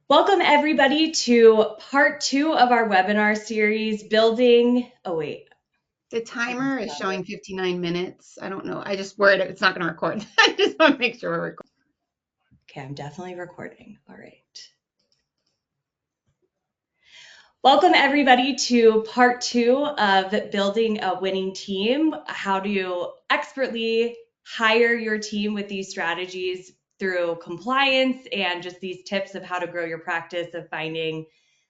Welcome everybody to part 2 of our webinar series, building, The I timer messed is that up. showing 59 minutes. I don't know. I just worried it's not going to record. I just want to make sure we're recording. Okay, I'm definitely recording. All right. Welcome everybody to part 2 of building a winning team, how to expertly hire your team with these strategies through compliance and just these tips of how to grow your practice of finding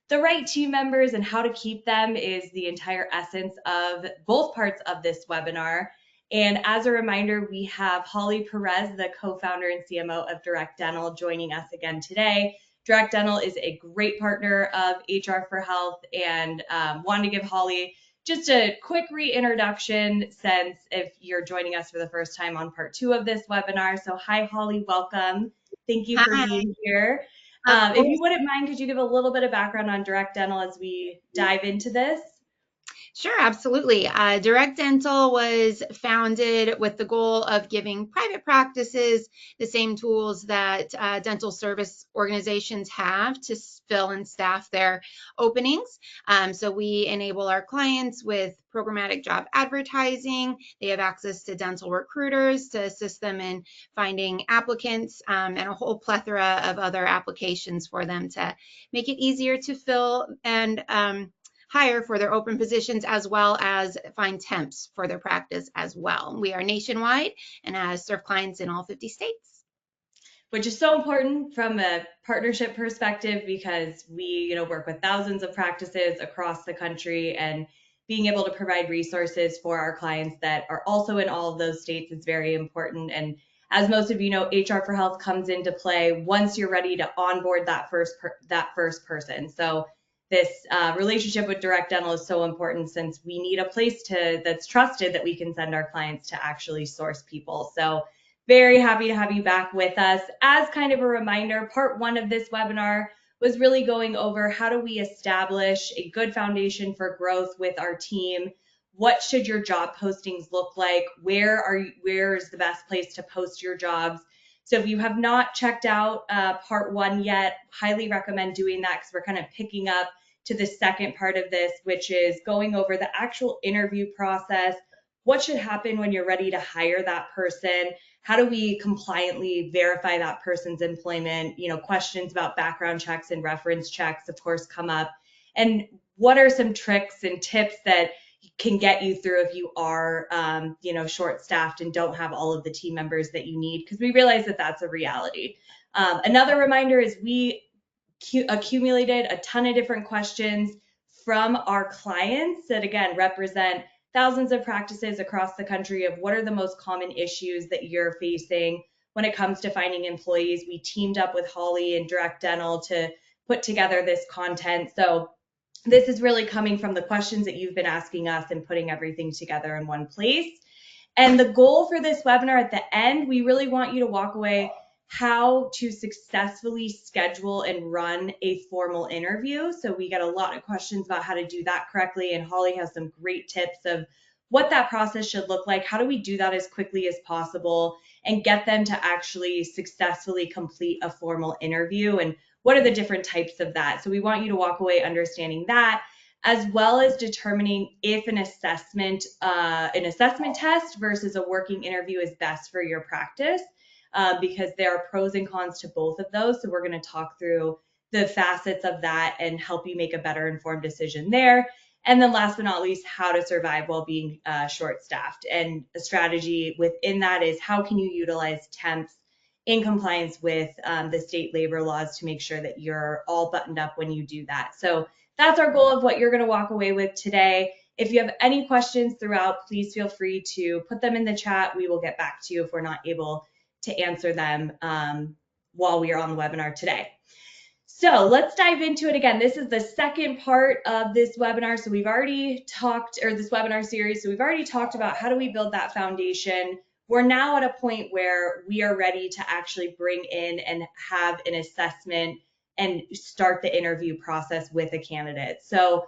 the right team members and how to keep them is the entire essence of both parts of this webinar. And as a reminder, we have Holly Perez, the co-founder and CMO of DirectDental, joining us again today. DirectDental is a great partner of HR for Health, and wanted to give Holly just a quick reintroduction since if you're joining us for the first time on part 2 of this webinar. So hi, Holly, welcome. Thank you for Hi. being here. Of If you course. wouldn't mind, could you give a little bit of background on DirectDental as we dive into this? Sure, absolutely. Direct Dental was founded with the goal of giving private practices the same tools that dental service organizations have to fill and staff their openings. So we enable our clients with programmatic job advertising. They have access to dental recruiters to assist them in finding applicants and a whole plethora of other applications for them to make it easier to fill and hire for their open positions as well as find temps for their practice as well. We are nationwide and serve clients in all 50 states. Which is so important from a partnership perspective because we, work with thousands of practices across the country, and being able to provide resources for our clients that are also in all of those states is very important. And as most of you know, HR for Health comes into play once you're ready to onboard that first person. So this relationship with DirectDental is so important since we need a place that's trusted that we can send our clients to actually source people. So very happy to have you back with us. As kind of a reminder, part 1 of this webinar was really going over how do we establish a good foundation for growth with our team. What should your job postings look like? Where is the best place to post your jobs? So if you have not checked out part 1 yet, highly recommend doing that because we're kind of picking up to the second part of this, which is going over the actual interview process. What should happen when you're ready to hire that person? How do we compliantly verify that person's employment? Questions about background checks and reference checks, of course, come up. And what are some tricks and tips that can get you through if you are, short staffed and don't have all of the team members that you need? Because we realize that that's a reality. Another reminder is we accumulated a ton of different questions from our clients that, again, represent thousands of practices across the country of what are the most common issues that you're facing when it comes to finding employees. We teamed up with Holly and DirectDental to put together this content. So this is really coming from the questions that you've been asking us and putting everything together in one place. And the goal for this webinar at the end, we really want you to walk away how to successfully schedule and run a formal interview. So we get a lot of questions about how to do that correctly, and Holly has some great tips of what that process should look like. How do we do that as quickly as possible and get them to actually successfully complete a formal interview, and what are the different types of that? So we want you to walk away understanding that, as well as determining if an assessment test versus a working interview is best for your practice, because there are pros and cons to both of those. So we're going to talk through the facets of that and help you make a better informed decision there. And then last but not least, how to survive while being short-staffed. And a strategy within that is how can you utilize temps in compliance with the state labor laws to make sure that you're all buttoned up when you do that. So that's our goal of what you're going to walk away with today. If you have any questions throughout, please feel free to put them in the chat. We will get back to you if we're not able to answer them while we are on the webinar today. So let's dive into it again. This is the second part of this webinar. So we've already talked, or this webinar series, so we've already talked about how do we build that foundation. We're now at a point where we are ready to actually bring in and have an assessment and start the interview process with a candidate. So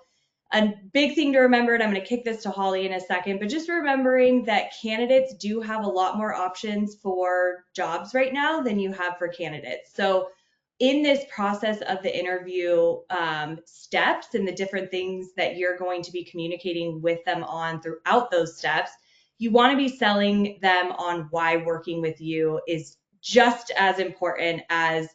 a big thing to remember, and I'm going to kick this to Holly in a second, but just remembering that candidates do have a lot more options for jobs right now than you have for candidates. So in this process of the interview steps and the different things that you're going to be communicating with them on throughout those steps, you want to be selling them on why working with you is just as important as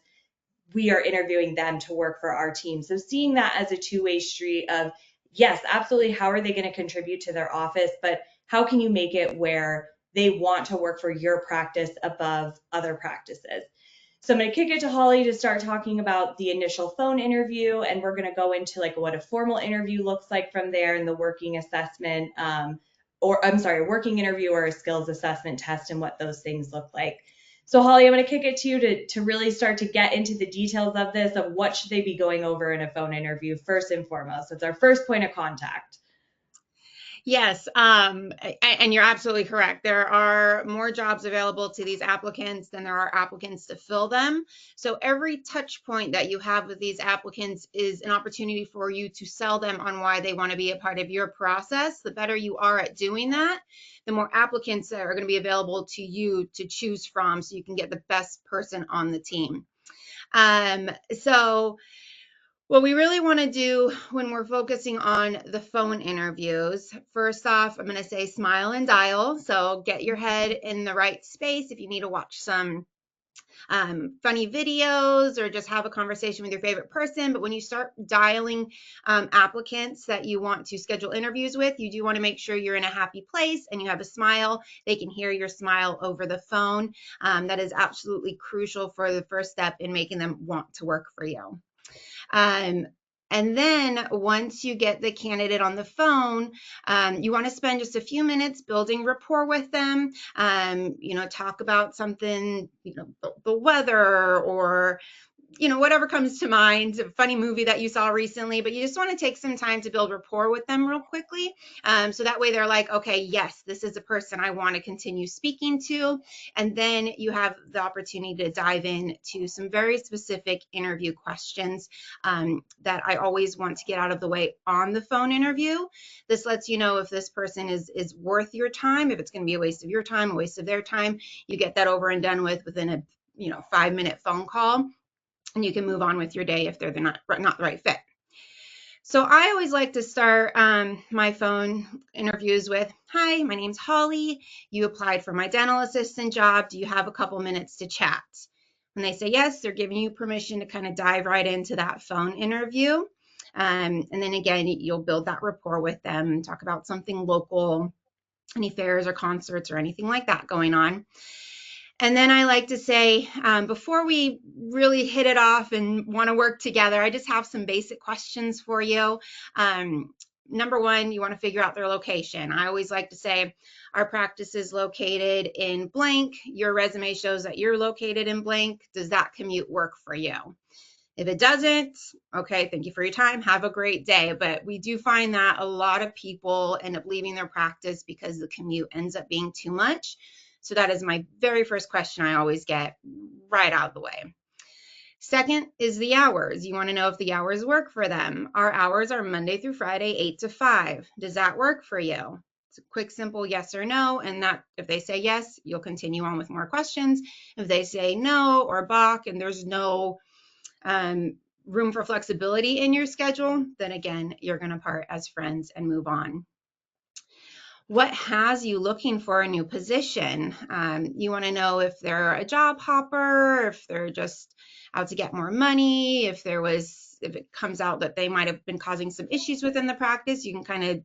we are interviewing them to work for our team. So seeing that as a two-way street of, yes, absolutely, how are they going to contribute to their office, but how can you make it where they want to work for your practice above other practices? So I'm going to kick it to Holly to start talking about the initial phone interview, and we're going to go into like what a formal interview looks like from there, and the working assessment, or I'm sorry, a working interview or a skills assessment test, and what those things look like. So Holly, I'm going to kick it to you to really start to get into the details of this, of what should they be going over in a phone interview first and foremost. It's our first point of contact. Yes, and you're absolutely correct. There are more jobs available to these applicants than there are applicants to fill them. So every touch point that you have with these applicants is an opportunity for you to sell them on why they want to be a part of your process. The better you are at doing that, the more applicants that are going to be available to you to choose from, so you can get the best person on the team. So what we really want to do when we're focusing on the phone interviews, first off, I'm going to say smile and dial. So get your head in the right space if you need to watch some funny videos or just have a conversation with your favorite person. But when you start dialing applicants that you want to schedule interviews with, you do want to make sure you're in a happy place and you have a smile. They can hear your smile over the phone. That is absolutely crucial for the first step in making them want to work for you. And then once you get the candidate on the phone, you want to spend just a few minutes building rapport with them. Talk about something, the weather, or whatever comes to mind, a funny movie that you saw recently, but you just want to take some time to build rapport with them real quickly. So that way they're like, okay, yes, this is a person I want to continue speaking to. And then you have the opportunity to dive into some very specific interview questions that I always want to get out of the way on the phone interview. This lets you know if this person is worth your time, if it's going to be a waste of your time, a waste of their time. You get that over and done with within a 5-minute phone call, and you can move on with your day if they're not the right fit. So I always like to start my phone interviews with, hi, my name's Holly. You applied for my dental assistant job. Do you have a couple minutes to chat? When they say yes, they're giving you permission to kind of dive right into that phone interview. And then again, you'll build that rapport with them, talk about something local, any fairs or concerts or anything like that going on. And then I like to say, before we really hit it off and want to work together, I just have some basic questions for you. Number one, you want to figure out their location. I always like to say, our practice is located in blank. Your resume shows that you're located in blank. Does that commute work for you? If it doesn't, okay, thank you for your time. Have a great day. But we do find that a lot of people end up leaving their practice because the commute ends up being too much. So that is my very first question I always get right out of the way. Second is the hours. You want to know if the hours work for them. Our hours are Monday through Friday, 8 to 5. Does that work for you? It's a quick, simple yes or no. And that if they say yes, you'll continue on with more questions. If they say no or balk and there's no room for flexibility in your schedule, then again, you're going to part as friends and move on. What has you looking for a new position? You want to know if they're a job hopper, if they're just out to get more money, if it comes out that they might have been causing some issues within the practice, you can kind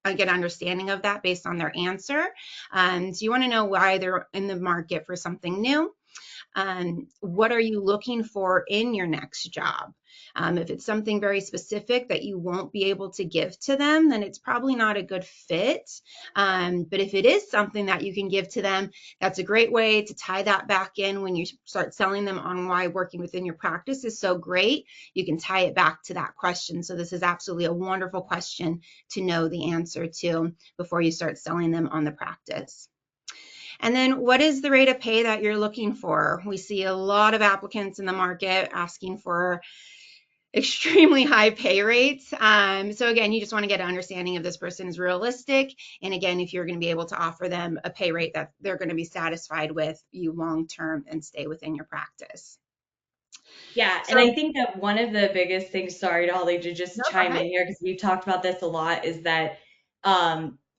of get an understanding of that based on their answer. So you want to know why they're in the market for something new. What are you looking for in your next job? If it's something very specific that you won't be able to give to them, then it's probably not a good fit. But if it is something that you can give to them, that's a great way to tie that back in when you start selling them on why working within your practice is so great. You can tie it back to that question. So this is absolutely a wonderful question to know the answer to before you start selling them on the practice. And then what is the rate of pay that you're looking for? We see a lot of applicants in the market asking for extremely high pay rates. So again, you just want to get an understanding if this person is realistic. And again, if you're going to be able to offer them a pay rate that they're going to be satisfied with you long-term and stay within your practice. Yeah, and So, I think that one of the biggest things, sorry, Holly, to just no, go chime ahead. in here because we've talked about this a lot, is that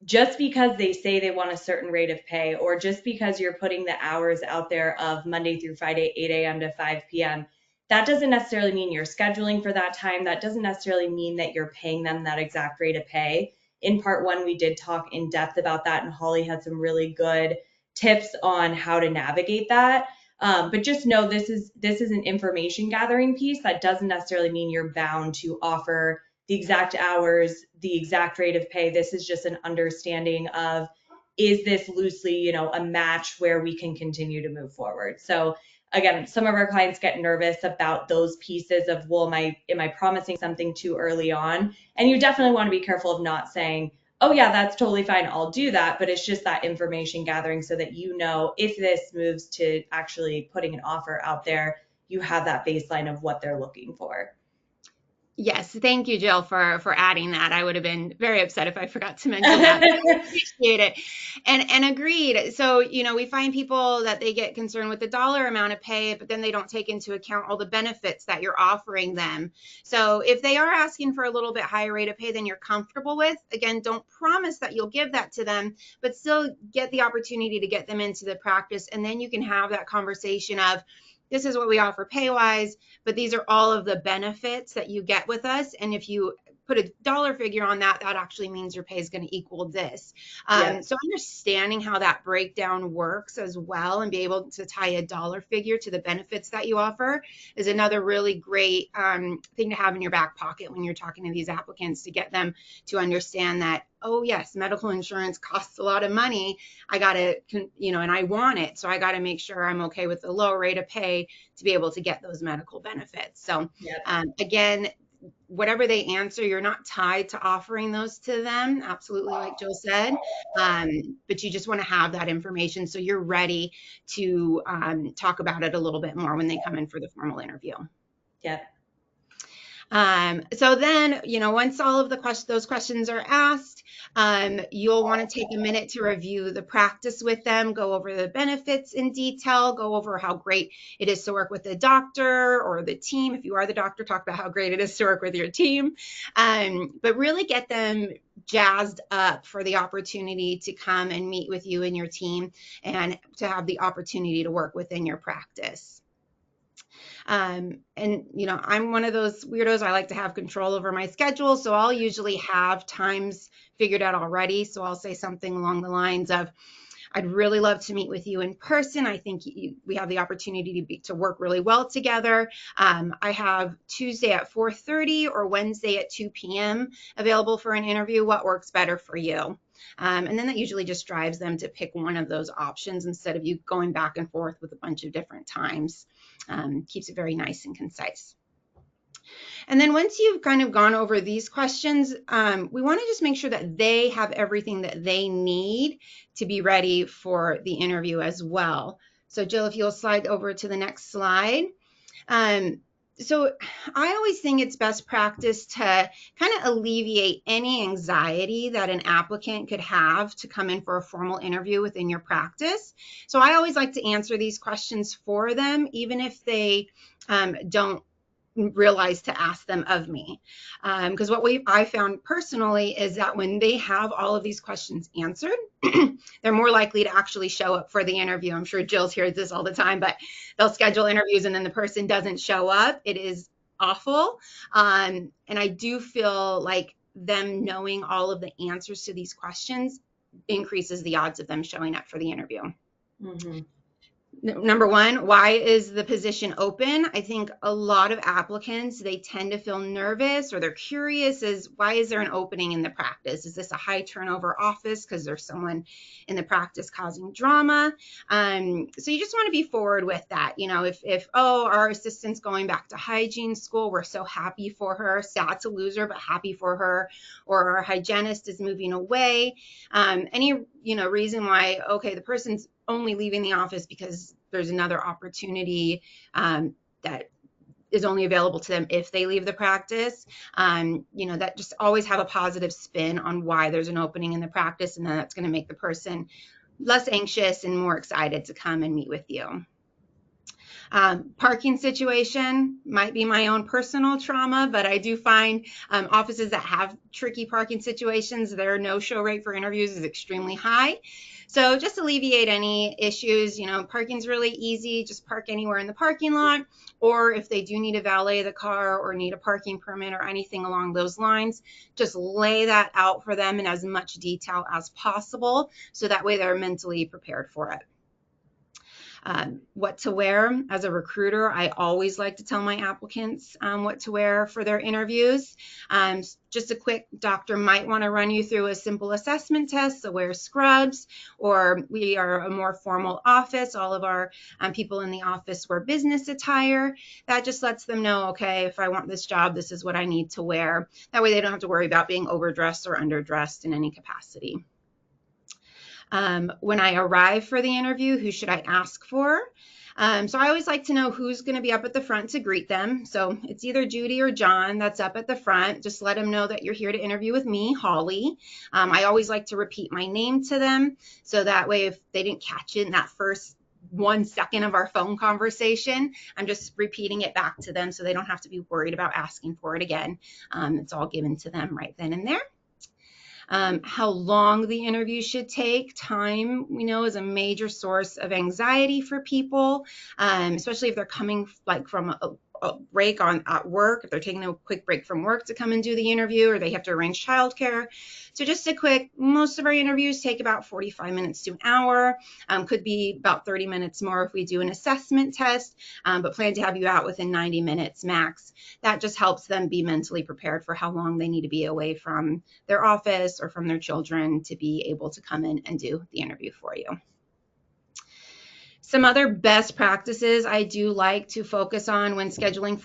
just because they say they want a certain rate of pay, or just because you're putting the hours out there of Monday through Friday, 8 a.m. to 5 p.m., that doesn't necessarily mean you're scheduling for that time. That doesn't necessarily mean that you're paying them that exact rate of pay. In part one, we did talk in depth about that, and Holly had some really good tips on how to navigate that. But just know this is an information gathering piece. That doesn't necessarily mean you're bound to offer the exact hours, the exact rate of pay. This is just an understanding of, is this loosely, a match where we can continue to move forward. So again, some of our clients get nervous about those pieces of, well, am I promising something too early on? And you definitely want to be careful of not saying, oh yeah, that's totally fine, I'll do that. But it's just that information gathering so that if this moves to actually putting an offer out there, you have that baseline of what they're looking for. Yes, thank you, Jill, for adding that. I would have been very upset if I forgot to mention that. But I appreciate it, and agreed. So we find people that they get concerned with the dollar amount of pay, but then they don't take into account all the benefits that you're offering them. So if they are asking for a little bit higher rate of pay than you're comfortable with, again, don't promise that you'll give that to them, but still get the opportunity to get them into the practice, and then you can have that conversation of, this is what we offer pay wise, but these are all of the benefits that you get with us. And if you put a dollar figure on that, that actually means your pay is going to equal this. Yep. So understanding how that breakdown works as well, and be able to tie a dollar figure to the benefits that you offer, is another really great thing to have in your back pocket when you're talking to these applicants, to get them to understand that, oh yes, medical insurance costs a lot of money. I got to, and I want it. So I got to make sure I'm okay with the low rate of pay to be able to get those medical benefits. So Yep. again, whatever they answer, you're not tied to offering those to them. Absolutely, like Jill said. But you just want to have that information so you're ready to talk about it a little bit more when they come in for the formal interview. Yep. So then, once all of those questions are asked, you'll want to take a minute to review the practice with them, go over the benefits in detail, go over how great it is to work with the doctor or the team. If you are the doctor, talk about how great it is to work with your team. But really get them jazzed up for the opportunity to come and meet with you and your team, and to have the opportunity to work within your practice. And I'm one of those weirdos. I like to have control over my schedule. So I'll usually have times figured out already. So I'll say something along the lines of, I'd really love to meet with you in person. I think we have the opportunity to work really well together. I have Tuesday at 4:30 or Wednesday at 2 p.m. available for an interview. What works better for you? And then that usually just drives them to pick one of those options instead of you going back and forth with a bunch of different times. Keeps it very nice and concise. And then once you've kind of gone over these questions, we want to just make sure that they have everything that they need to be ready for the interview as well. So Jill, if you'll slide over to the next slide. So I always think it's best practice to kind of alleviate any anxiety that an applicant could have to come in for a formal interview within your practice. So I always like to answer these questions for them, even if they don't realize to ask them of me. Because what I found personally is that when they have all of these questions answered, they're more likely to actually show up for the interview. I'm sure Jill's hears this all the time, but they'll schedule interviews and then the person doesn't show up. It is awful. And I do feel like them knowing all of the answers to these questions increases the odds of them showing up for the interview. Mm-hmm. Number one, why is the position open? I think a lot of applicants, they tend to feel nervous, or they're curious as, why is there an opening in the practice? Is this a high turnover office because there's someone in the practice causing drama? So you just want to be forward with that. If our assistant's going back to hygiene school, we're so happy for her, sad to lose her, but happy for her, or our hygienist is moving away. Any reason why, okay, the person's only leaving the office because there's another opportunity that is only available to them if they leave the practice. That just always have a positive spin on why there's an opening in the practice, and then that's going to make the person less anxious and more excited to come and meet with you. Parking situation might be my own personal trauma, but I do find offices that have tricky parking situations, their no-show rate for interviews is extremely high. So just alleviate any issues, parking's really easy. Just park anywhere in the parking lot, or if they do need to valet the car or need a parking permit or anything along those lines, just lay that out for them in as much detail as possible, so that way they're mentally prepared for it. What to wear. As a recruiter, I always like to tell my applicants what to wear for their interviews. Just a quick, doctor might want to run you through a simple assessment test, so wear scrubs, or we are a more formal office. All of our people in the office wear business attire. That just lets them know, okay, if I want this job, this is what I need to wear. That way they don't have to worry about being overdressed or underdressed in any capacity. When I arrive for the interview, who should I ask for? So I always like to know who's going to be up at the front to greet them. So it's either Judy or John that's up at the front. Just let them know that you're here to interview with me, Holly. I always like to repeat my name to them, so that way if they didn't catch it in that first 1 second of our phone conversation, I'm just repeating it back to them so they don't have to be worried about asking for it again. It's all given to them right then and there. How long the interview should take. Time, we know, is a major source of anxiety for people, especially if they're coming from a break at work, if they're taking a quick break from work to come and do the interview, or they have to arrange childcare. So just a quick, most of our interviews take about 45 minutes to an hour. Could be about 30 minutes more if we do an assessment test, but plan to have you out within 90 minutes max. That just helps them be mentally prepared for how long they need to be away from their office or from their children to be able to come in and do the interview for you. Some other best practices I do like to focus on when scheduling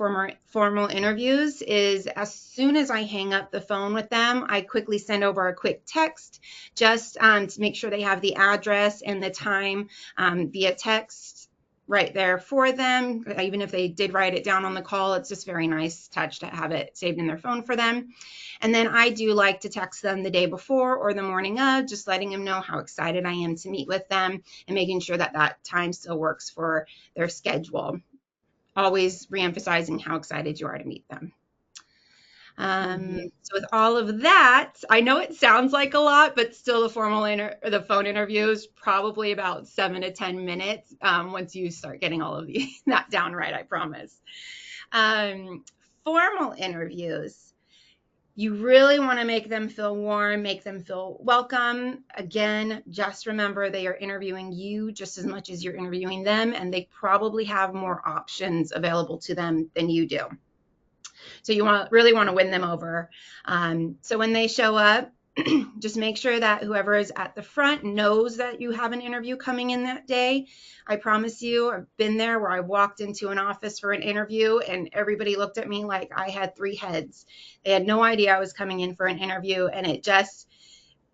formal interviews is, as soon as I hang up the phone with them, I quickly send over a quick text just to make sure they have the address and the time via text right there for them. Even if they did write it down on the call, it's just very nice touch to have it saved in their phone for them. And then I do like to text them the day before or the morning of, just letting them know how excited I am to meet with them and making sure that that time still works for their schedule. Always reemphasizing how excited you are to meet them. So with all of that, I know it sounds like a lot, but still the phone interview is probably about 7 to 10 minutes once you start getting all of that down right, I promise. Formal interviews. You really want to make them feel warm, make them feel welcome. Again, just remember they are interviewing you just as much as you're interviewing them, and they probably have more options available to them than you do. So you really want to win them over. So when they show up, just make sure that whoever is at the front knows that you have an interview coming in that day. I promise you, I've been there where I walked into an office for an interview and everybody looked at me like I had 3 heads. They had no idea I was coming in for an interview, and it just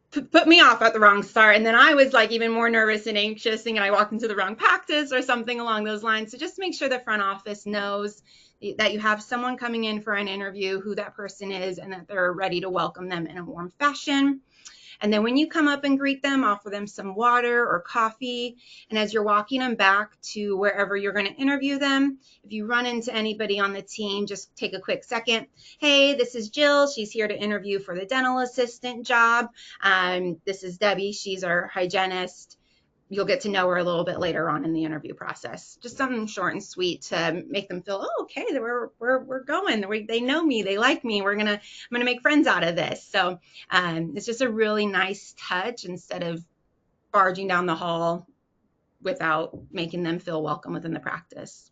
put me off at the wrong start. And then I was like even more nervous and anxious, thinking I walked into the wrong practice or something along those lines. So just make sure the front office knows that you have someone coming in for an interview, who that person is, and that they're ready to welcome them in a warm fashion. And then when you come up and greet them, offer them some water or coffee. And as you're walking them back to wherever you're going to interview them, if you run into anybody on the team, just take a quick second. Hey, this is Jill. She's here to interview for the dental assistant job. This is Debbie. She's our hygienist. You'll get to know her a little bit later on in the interview process. Just something short and sweet to make them feel, oh, okay, we're going. They know me. They like me. I'm gonna make friends out of this. So it's just a really nice touch instead of barging down the hall without making them feel welcome within the practice.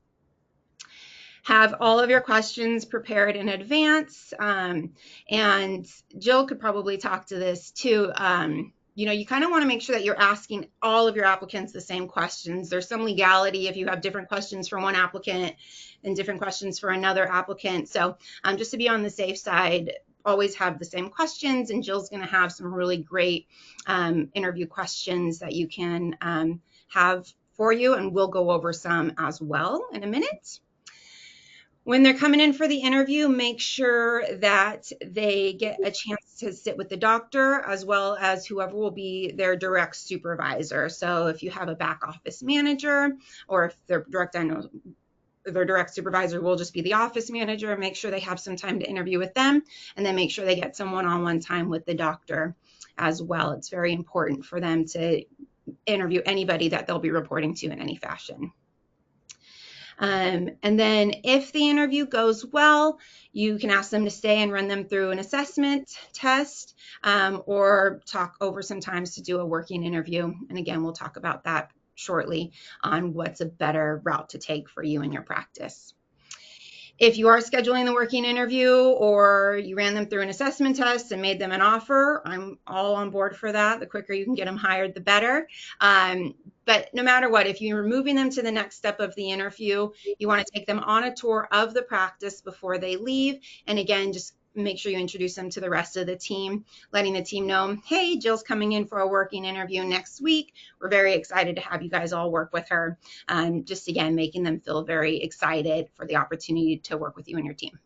Have all of your questions prepared in advance. And Jill could probably talk to this too. You kind of want to make sure that you're asking all of your applicants the same questions. There's some legality if you have different questions for one applicant and different questions for another applicant. So just to be on the safe side, always have the same questions, and Jill's going to have some really great interview questions that you can have for you, and we'll go over some as well in a minute. When they're coming in for the interview, make sure that they get a chance to sit with the doctor as well as whoever will be their direct supervisor. So if you have a back office manager, or if their direct supervisor will just be the office manager, make sure they have some time to interview with them, and then make sure they get some one-on-one time with the doctor as well. It's very important for them to interview anybody that they'll be reporting to in any fashion. And then if the interview goes well, you can ask them to stay and run them through an assessment test, or talk over some times to do a working interview. And again, we'll talk about that shortly on what's a better route to take for you and your practice. If you are scheduling the working interview, or you ran them through an assessment test and made them an offer, I'm all on board for that. The quicker you can get them hired, the better. But no matter what, if you're moving them to the next step of the interview, you want to take them on a tour of the practice before they leave. And again, just make sure you introduce them to the rest of the team, letting the team know, hey, Jill's coming in for a working interview next week. We're very excited to have you guys all work with her. Just again, making them feel very excited for the opportunity to work with you and your team.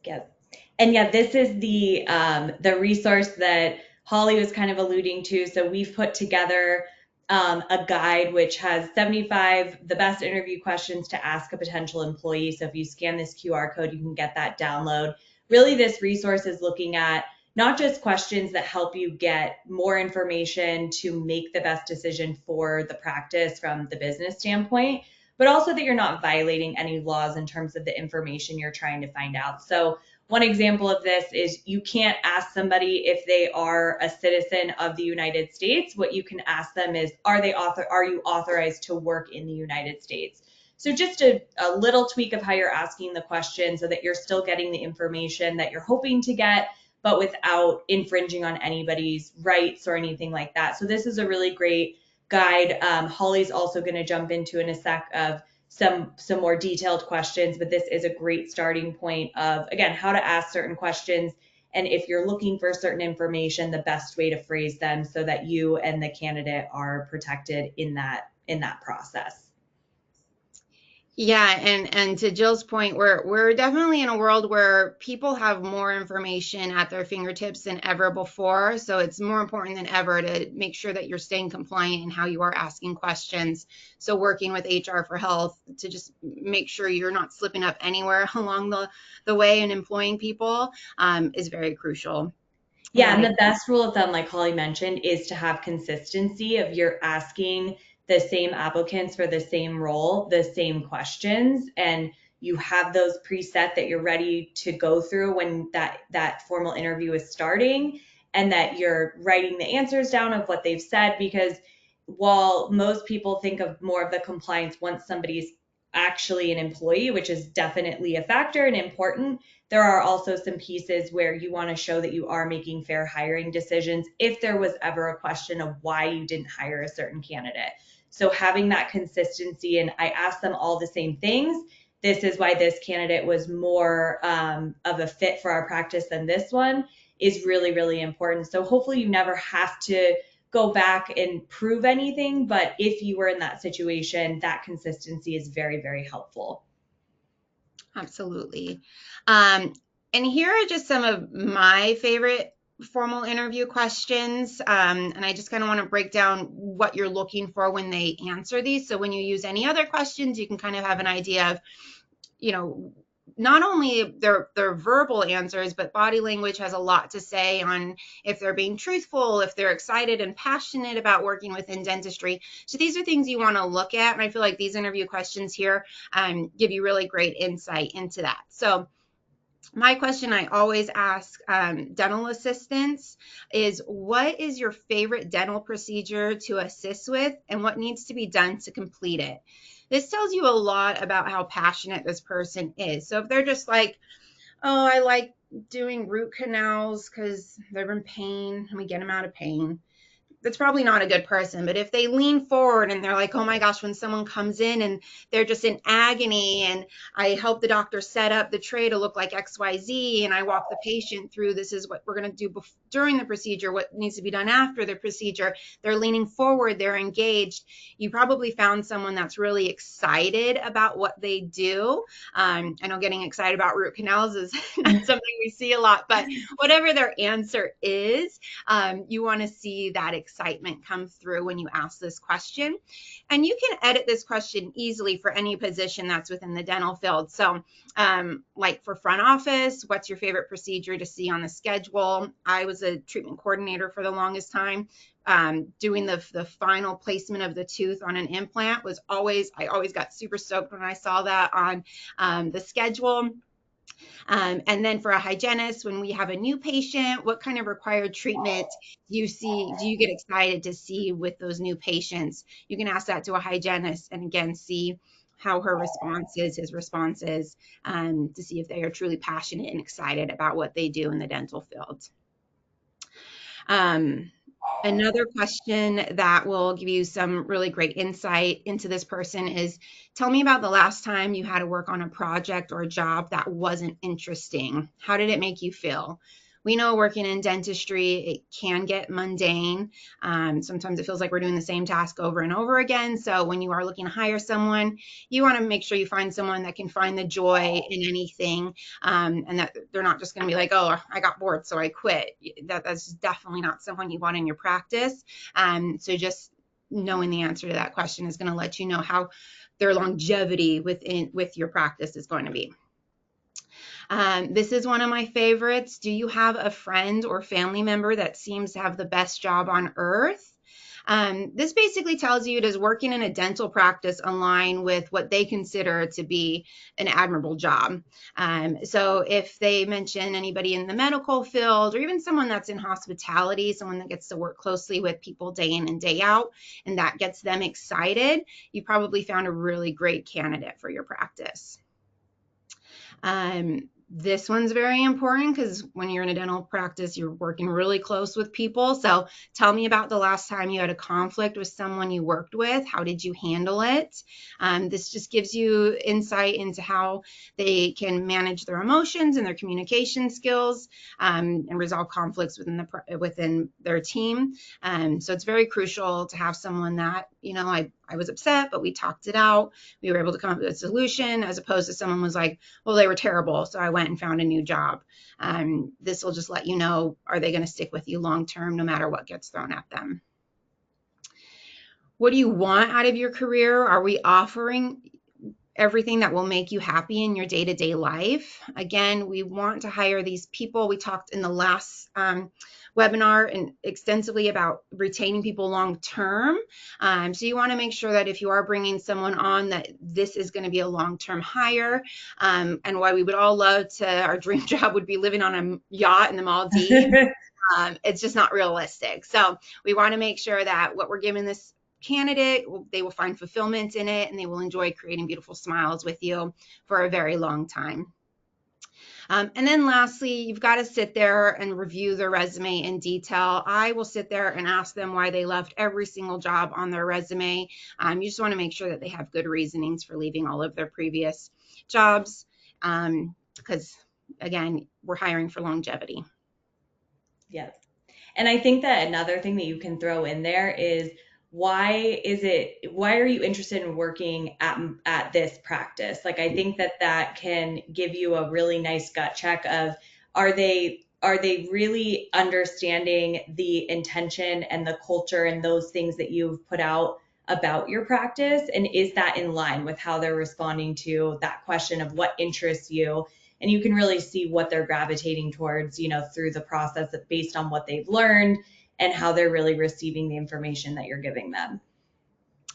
Yep. And yeah, this is the resource that Holly was kind of alluding to. So we've put together a guide which has 75 the best interview questions to ask a potential employee. So if you scan this QR code, you can get that download. Really, this resource is looking at not just questions that help you get more information to make the best decision for the practice from the business standpoint, but also that you're not violating any laws in terms of the information you're trying to find out. So one example of this is you can't ask somebody if they are a citizen of the United States. What you can ask them is, are you authorized to work in the United States? So just a little tweak of how you're asking the question so that you're still getting the information that you're hoping to get, but without infringing on anybody's rights or anything like that. So this is a really great guide. Holly's also going to jump into in a sec of some more detailed questions, but this is a great starting point of, again, how to ask certain questions. And if you're looking for certain information, the best way to phrase them so that you and the candidate are protected in that process. Yeah, and to Jill's point, we're definitely in a world where people have more information at their fingertips than ever before. So it's more important than ever to make sure that you're staying compliant in how you are asking questions. So working with HR for Health to just make sure you're not slipping up anywhere along the way and employing people is very crucial. Yeah, and the best rule of thumb, like Holly mentioned, is to have consistency of you're asking the same applicants for the same role, the same questions, and you have those preset that you're ready to go through when that formal interview is starting, and that you're writing the answers down of what they've said. Because while most people think of more of the compliance once somebody's actually an employee, which is definitely a factor and important, there are also some pieces where you want to show that you are making fair hiring decisions if there was ever a question of why you didn't hire a certain candidate. So having that consistency, and I asked them all the same things. This is why this candidate was more of a fit for our practice than this one, is really, really important. So hopefully you never have to go back and prove anything, but if you were in that situation, that consistency is very, very helpful. Absolutely. And here are just some of my favorite formal interview questions. And I just kind of want to break down what you're looking for when they answer these. So when you use any other questions, you can kind of have an idea of, not only their verbal answers, but body language has a lot to say on if they're being truthful, if they're excited and passionate about working within dentistry. So these are things you want to look at. And I feel like these interview questions here give you really great insight into that. So my question I always ask dental assistants is, what is your favorite dental procedure to assist with, and what needs to be done to complete it? This tells you a lot about how passionate this person is. So if they're just like, oh, I like doing root canals because they're in pain and we get them out of pain, that's probably not a good person. But if they lean forward and they're like, oh my gosh, when someone comes in and they're just in agony, and I help the doctor set up the tray to look like XYZ, and I walk the patient through, this is what we're going to do during the procedure, what needs to be done after the procedure. They're leaning forward, they're engaged. You probably found someone that's really excited about what they do. I know getting excited about root canals is not something we see a lot, but whatever their answer is, you want to see that excitement come through when you ask this question. And you can edit this question easily for any position that's within the dental field. So like for front office, what's your favorite procedure to see on the schedule? I was a treatment coordinator for the longest time. Doing the final placement of the tooth on an implant was I always got super stoked when I saw that on the schedule. And then for a hygienist, when we have a new patient, what kind of required treatment do you get excited to see with those new patients? You can ask that to a hygienist and again, see how her response is, his response is, to see if they are truly passionate and excited about what they do in the dental field. Another question that will give you some really great insight into this person is, tell me about the last time you had to work on a project or a job that wasn't interesting. How did it make you feel? We know working in dentistry, it can get mundane. Sometimes it feels like we're doing the same task over and over again. So when you are looking to hire someone, you want to make sure you find someone that can find the joy in anything, and that they're not just going to be like, oh, I got bored, so I quit. That's definitely not someone you want in your practice. So just knowing the answer to that question is going to let you know how their longevity with your practice is going to be. This is one of my favorites. Do you have a friend or family member that seems to have the best job on earth? This basically tells you, does working in a dental practice align with what they consider to be an admirable job? So if they mention anybody in the medical field, or even someone that's in hospitality, someone that gets to work closely with people day in and day out, and that gets them excited, you probably found a really great candidate for your practice. This one's very important because when you're in a dental practice, you're working really close with people. So tell me about the last time you had a conflict with someone you worked with. How did you handle it? This just gives you insight into how they can manage their emotions and their communication skills, and resolve conflicts within their team. So it's very crucial to have someone that, I was upset, but we talked it out. We were able to come up with a solution, as opposed to someone was like, well, they were terrible, so I went and found a new job. This will just let you know, are they going to stick with you long term, no matter what gets thrown at them? What do you want out of your career? Are we offering everything that will make you happy in your day-to-day life? Again, we want to hire these people. We talked in the last webinar and extensively about retaining people long-term. So you want to make sure that if you are bringing someone on, that this is going to be a long-term hire. And why we would all love our dream job would be living on a yacht in the Maldives. It's just not realistic. So we want to make sure that what we're giving this candidate, they will find fulfillment in it, and they will enjoy creating beautiful smiles with you for a very long time. And then lastly, you've got to sit there and review their resume in detail. I will sit there and ask them why they left every single job on their resume. You just want to make sure that they have good reasonings for leaving all of their previous jobs, because again, we're hiring for longevity. Yes. And I think that another thing that you can throw in there is, why are you interested in working at this practice? Like, I think that can give you a really nice gut check of, are they really understanding the intention and the culture and those things that you've put out about your practice? And is that in line with how they're responding to that question of what interests you? And you can really see what they're gravitating towards, through the process based on what they've learned and how they're really receiving the information that you're giving them.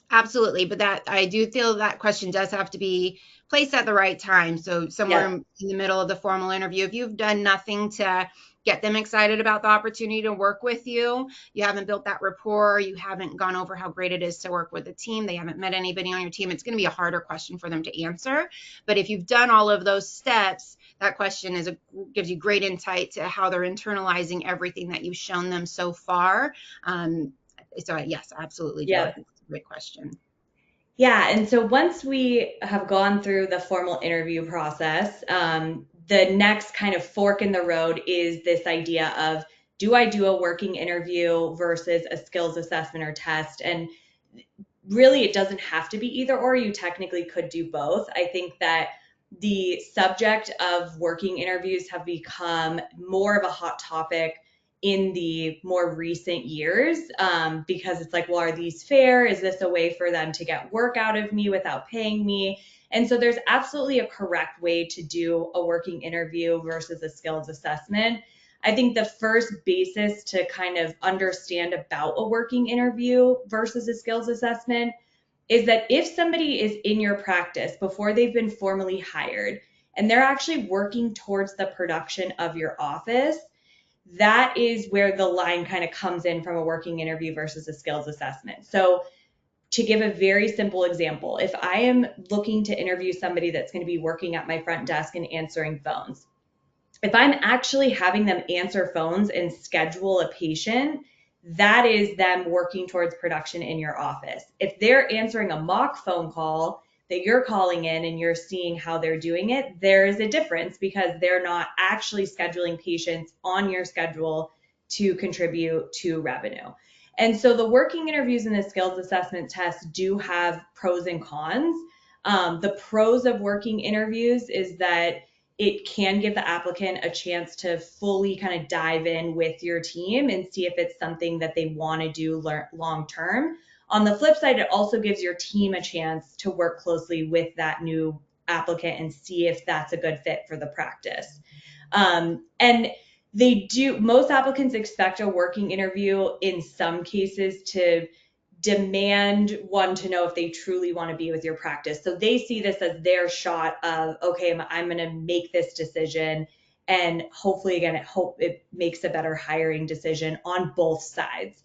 Absolutely. But that, I do feel that question does have to be placed at the right time. So somewhere in the middle of the formal interview, if you've done nothing to get them excited about the opportunity to work with you, you haven't built that rapport, you haven't gone over how great it is to work with a team, they haven't met anybody on your team, it's going to be a harder question for them to answer. But if you've done all of those steps, that question gives you great insight to how they're internalizing everything that you've shown them so far. So yes, absolutely, Joe. I Yep. think it's a great question. Yeah, and so once we have gone through the formal interview process, the next kind of fork in the road is this idea of, do I do a working interview versus a skills assessment or test? And really, it doesn't have to be either or. You technically could do both. I think that the subject of working interviews have become more of a hot topic in the more recent years, because it's like, well, are these fair? Is this a way for them to get work out of me without paying me? And so there's absolutely a correct way to do a working interview versus a skills assessment. I think the first basis to kind of understand about a working interview versus a skills assessment is that if somebody is in your practice before they've been formally hired and they're actually working towards the production of your office, that is where the line kind of comes in from a working interview versus a skills assessment. So, to give a very simple example, if I am looking to interview somebody that's going to be working at my front desk and answering phones, if I'm actually having them answer phones and schedule a patient, that is them working towards production in your office. If they're answering a mock phone call that you're calling in and you're seeing how they're doing it, there is a difference because they're not actually scheduling patients on your schedule to contribute to revenue. And so the working interviews and the skills assessment tests do have pros and cons. The pros of working interviews is that it can give the applicant a chance to fully kind of dive in with your team and see if it's something that they want to do long term. On the flip side, it also gives your team a chance to work closely with that new applicant and see if that's a good fit for the practice. And most applicants expect a working interview in some cases to demand one to know if they truly want to be with your practice. So they see this as their shot of, okay, I'm going to make this decision. And hopefully, again, it makes a better hiring decision on both sides.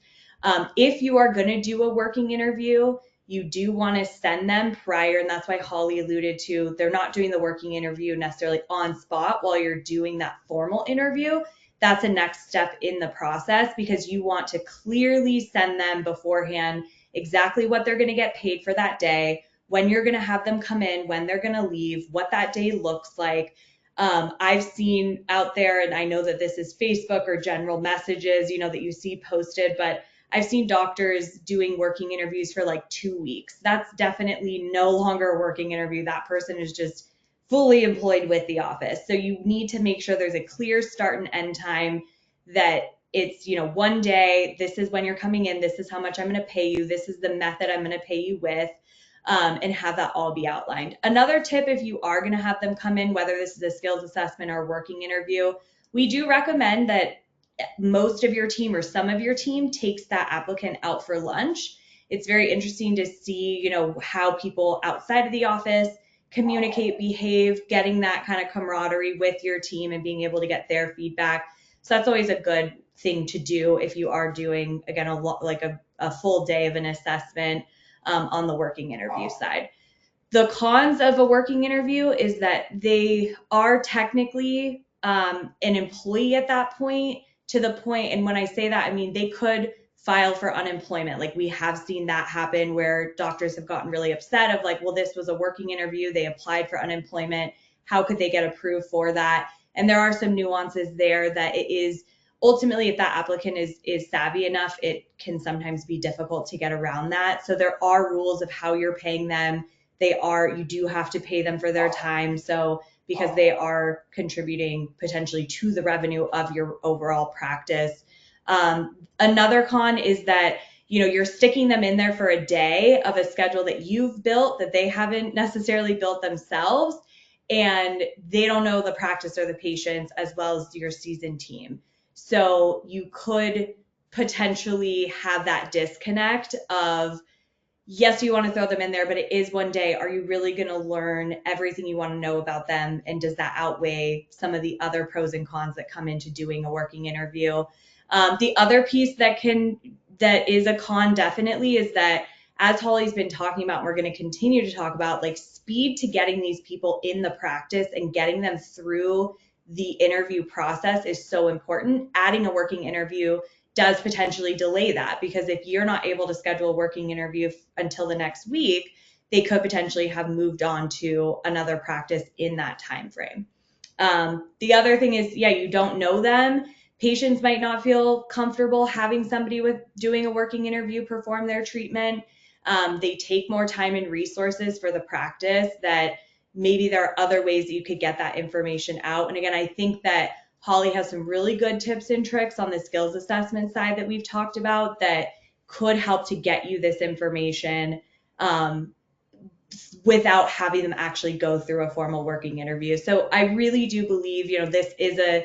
If you are going to do a working interview, you do want to send them prior. And that's why Holly alluded to, they're not doing the working interview necessarily on spot while you're doing that formal interview. That's a next step in the process because you want to clearly send them beforehand exactly what they're going to get paid for that day, when you're going to have them come in, when they're going to leave, what that day looks like. I've seen out there, and I know that this is Facebook or general messages, that you see posted, but I've seen doctors doing working interviews for like 2 weeks. That's definitely no longer a working interview. That person is just fully employed with the office. So you need to make sure there's a clear start and end time, that it's, one day, this is when you're coming in, this is how much I'm going to pay you, this is the method I'm going to pay you with, and have that all be outlined. Another tip, if you are going to have them come in, whether this is a skills assessment or working interview, we do recommend that most of your team or some of your team takes that applicant out for lunch. It's very interesting to see, how people outside of the office communicate, behave, getting that kind of camaraderie with your team and being able to get their feedback. So that's always a good thing to do if you are doing, again, a full day of an assessment on the working interview side. The cons of a working interview is that they are technically an employee at that point, to the point, and when I say that, I mean they could file for unemployment. Like, we have seen that happen where doctors have gotten really upset of like, well, this was a working interview, they applied for unemployment, how could they get approved for that? And there are some nuances there that it is ultimately, if that applicant is savvy enough, it can sometimes be difficult to get around that. So there are rules of how you're paying them. You do have to pay them for their time. So because they are contributing potentially to the revenue of your overall practice. Another con is that, you're sticking them in there for a day of a schedule that you've built that they haven't necessarily built themselves, and they don't know the practice or the patients as well as your seasoned team. So you could potentially have that disconnect of, yes, you want to throw them in there, but it is one day. Are you really going to learn everything you want to know about them? And does that outweigh some of the other pros and cons that come into doing a working interview? The other piece that is a con definitely is that, as Holly's been talking about, and we're going to continue to talk about, like, speed to getting these people in the practice and getting them through the interview process is so important. Adding a working interview does potentially delay that, because if you're not able to schedule a working interview until the next week, they could potentially have moved on to another practice in that time frame. The other thing is, yeah, you don't know them. Patients might not feel comfortable having somebody with doing a working interview perform their treatment. They take more time and resources for the practice, that maybe there are other ways that you could get that information out. And again, I think that Holly has some really good tips and tricks on the skills assessment side that we've talked about that could help to get you this information, without having them actually go through a formal working interview. So I really do believe, this is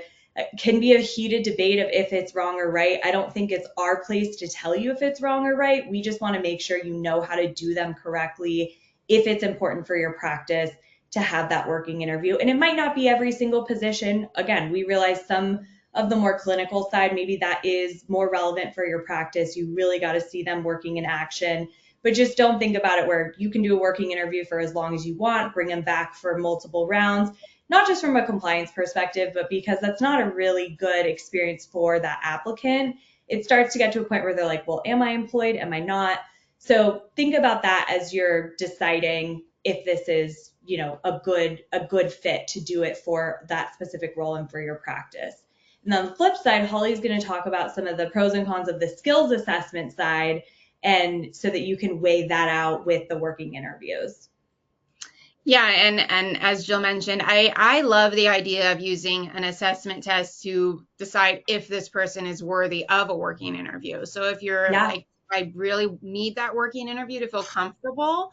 can be a heated debate of if it's wrong or right. I don't think it's our place to tell you if it's wrong or right. We just want to make sure you know how to do them correctly if it's important for your practice to have that working interview. And it might not be every single position. Again, we realize some of the more clinical side, maybe that is more relevant for your practice. You really got to see them working in action. But just don't think about it where you can do a working interview for as long as you want, bring them back for multiple rounds, not just from a compliance perspective, but because that's not a really good experience for that applicant. It starts to get to a point where they're like, well, am I employed? Am I not? So think about that as you're deciding if this is, a good fit to do it for that specific role and for your practice. And on the flip side, Holly's going to talk about some of the pros and cons of the skills assessment side, and so that you can weigh that out with the working interviews. Yeah, and as Jill mentioned, I love the idea of using an assessment test to decide if this person is worthy of a working interview. So if you're Yeah. like, I really need that working interview to feel comfortable,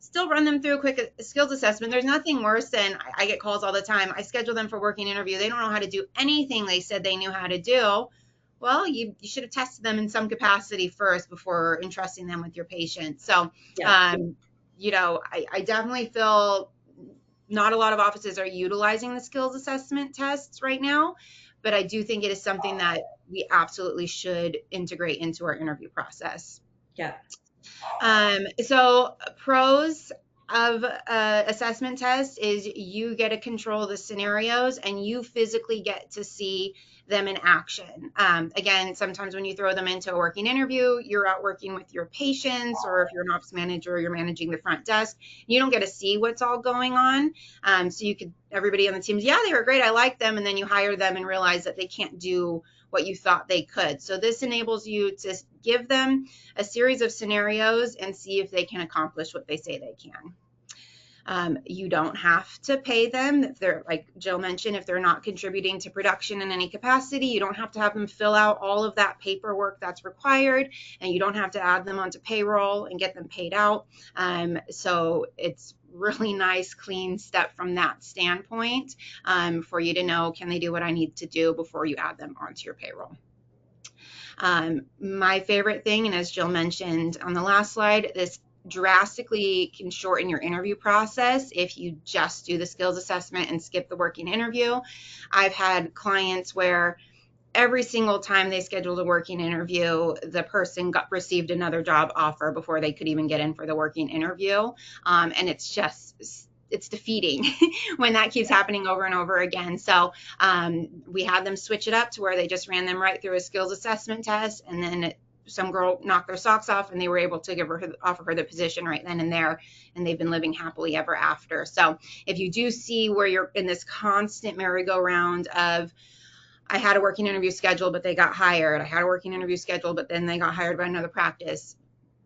still run them through a quick skills assessment. There's nothing worse than, I get calls all the time. I schedule them for working interview. They don't know how to do anything they said they knew how to do. Well, you should have tested them in some capacity first before entrusting them with your patient. So, Yeah. I definitely feel not a lot of offices are utilizing the skills assessment tests right now, but I do think it is something that we absolutely should integrate into our interview process. Yeah. So pros of assessment test is you get to control the scenarios and you physically get to see them in action. Again, sometimes when you throw them into a working interview, you're out working with your patients, or if you're an office manager, you're managing the front desk. You don't get to see what's all going on. So everybody on the teams, yeah, they were great, I like them, and then you hire them and realize that they can't do what you thought they could. So this enables you to give them a series of scenarios and see if they can accomplish what they say they can. You don't have to pay them if they're, like Jill mentioned, if they're not contributing to production in any capacity. You don't have to have them fill out all of that paperwork that's required, and you don't have to add them onto payroll and get them paid out. So it's really nice, clean step from that standpoint, for you to know, can they do what I need to do before you add them onto your payroll. My favorite thing, and as Jill mentioned on the last slide, this drastically can shorten your interview process if you just do the skills assessment and skip the working interview. I've had clients where every single time they scheduled a working interview, the person received another job offer before they could even get in for the working interview. And it's defeating when that keeps happening over and over again. So we had them switch it up to where they just ran them right through a skills assessment test, and then some girl knocked their socks off and they were able to offer her the position right then and there, and they've been living happily ever after. So if you do see where you're in this constant merry-go-round of, I had a working interview scheduled, but they got hired. I had a working interview scheduled, but then they got hired by another practice.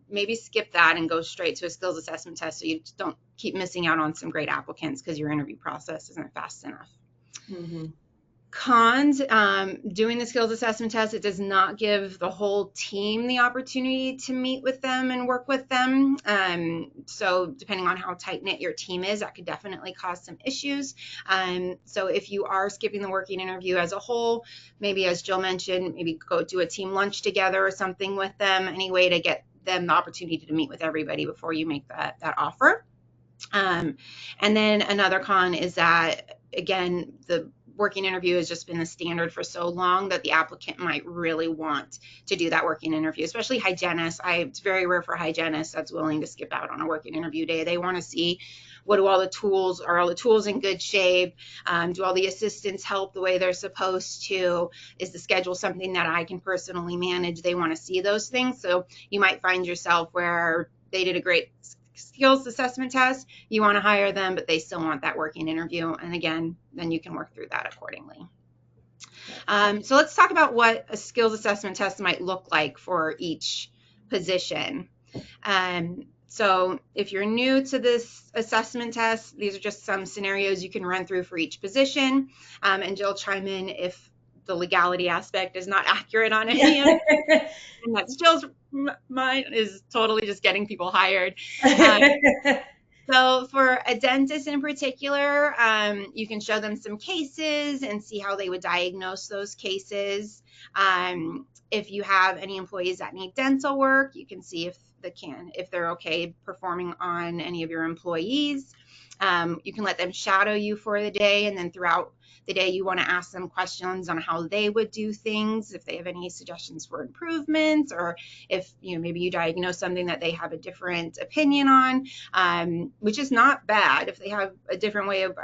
Maybe skip that and go straight to a skills assessment test, so you don't keep missing out on some great applicants because your interview process isn't fast enough. Mm-hmm. Cons, doing the skills assessment test, it does not give the whole team the opportunity to meet with them and work with them. So depending on how tight knit your team is, that could definitely cause some issues. So if you are skipping the working interview as a whole, maybe as Jill mentioned, maybe go do a team lunch together or something with them, any way to get them the opportunity to meet with everybody before you make that offer. And then another con is that, again, the working interview has just been the standard for so long that the applicant might really want to do that working interview, especially hygienists. It's very rare for hygienists that's willing to skip out on a working interview day. They want to see, what do all the tools, are all the tools in good shape? Do all the assistants help the way they're supposed to? Is the schedule something that I can personally manage? They want to see those things. So you might find yourself where they did a great skills assessment test, you want to hire them, but they still want that working interview. And again, then you can work through that accordingly. So let's talk about what a skills assessment test might look like for each position. So if you're new to this assessment test, these are just some scenarios you can run through for each position. And Jill, chime in if the legality aspect is not accurate on any of it. And that's Jill's mind is totally just getting people hired. So for a dentist in particular, you can show them some cases and see how they would diagnose those cases. If you have any employees that need dental work, you can see if they're okay performing on any of your employees. You can let them shadow you for the day, and then throughout the day you want to ask them questions on how they would do things, if they have any suggestions for improvements, or if maybe you diagnose something that they have a different opinion on, which is not bad if they have a different way of,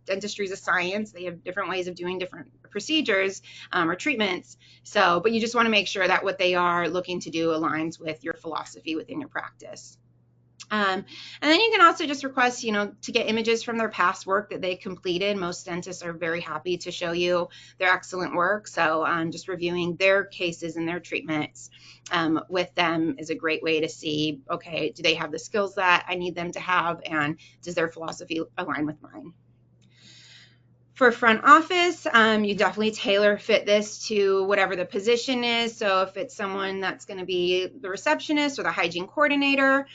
dentistry is a science. They have different ways of doing different procedures or treatments. So, but you just want to make sure that what they are looking to do aligns with your philosophy within your practice. And then you can also just request, to get images from their past work that they completed. Most dentists are very happy to show you their excellent work. So just reviewing their cases and their treatments with them is a great way to see, okay, do they have the skills that I need them to have? And does their philosophy align with mine? For front office, you definitely tailor fit this to whatever the position is. So if it's someone that's going to be the receptionist or the hygiene coordinator,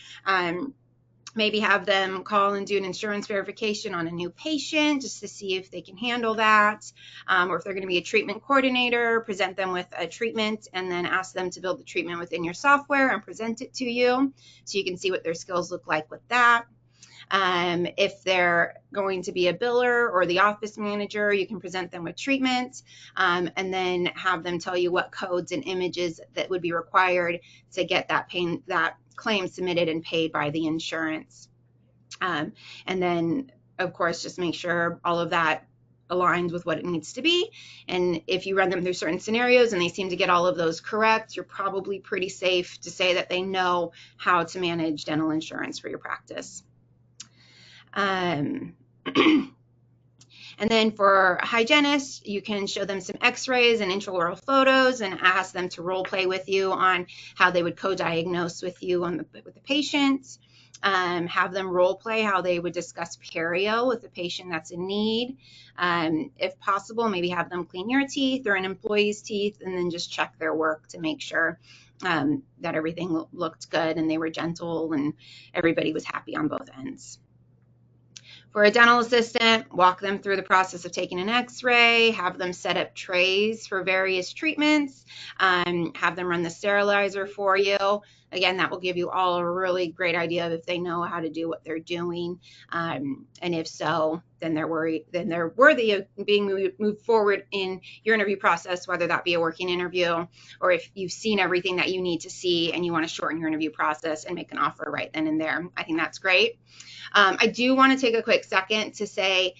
maybe have them call and do an insurance verification on a new patient just to see if they can handle that. Or if they're going to be a treatment coordinator, present them with a treatment and then ask them to build the treatment within your software and present it to you so you can see what their skills look like with that. If they're going to be a biller or the office manager, you can present them with treatment and then have them tell you what codes and images that would be required to get that claim submitted and paid by the insurance. And then, of course, just make sure all of that aligns with what it needs to be. And if you run them through certain scenarios and they seem to get all of those correct, you're probably pretty safe to say that they know how to manage dental insurance for your practice. And then for hygienists, you can show them some x-rays and intraoral photos and ask them to role play with you on how they would co-diagnose with you with the patient. Have them role play how they would discuss perio with the patient that's in need. If possible, maybe have them clean your teeth or an employee's teeth and then just check their work to make sure that everything looked good and they were gentle and everybody was happy on both ends. For a dental assistant, walk them through the process of taking an x-ray, have them set up trays for various treatments, have them run the sterilizer for you. Again, that will give you all a really great idea of if they know how to do what they're doing. And if so, then they're worthy of being moved forward in your interview process, whether that be a working interview or if you've seen everything that you need to see and you want to shorten your interview process and make an offer right then and there. I think that's great. I do want to take a quick second to say,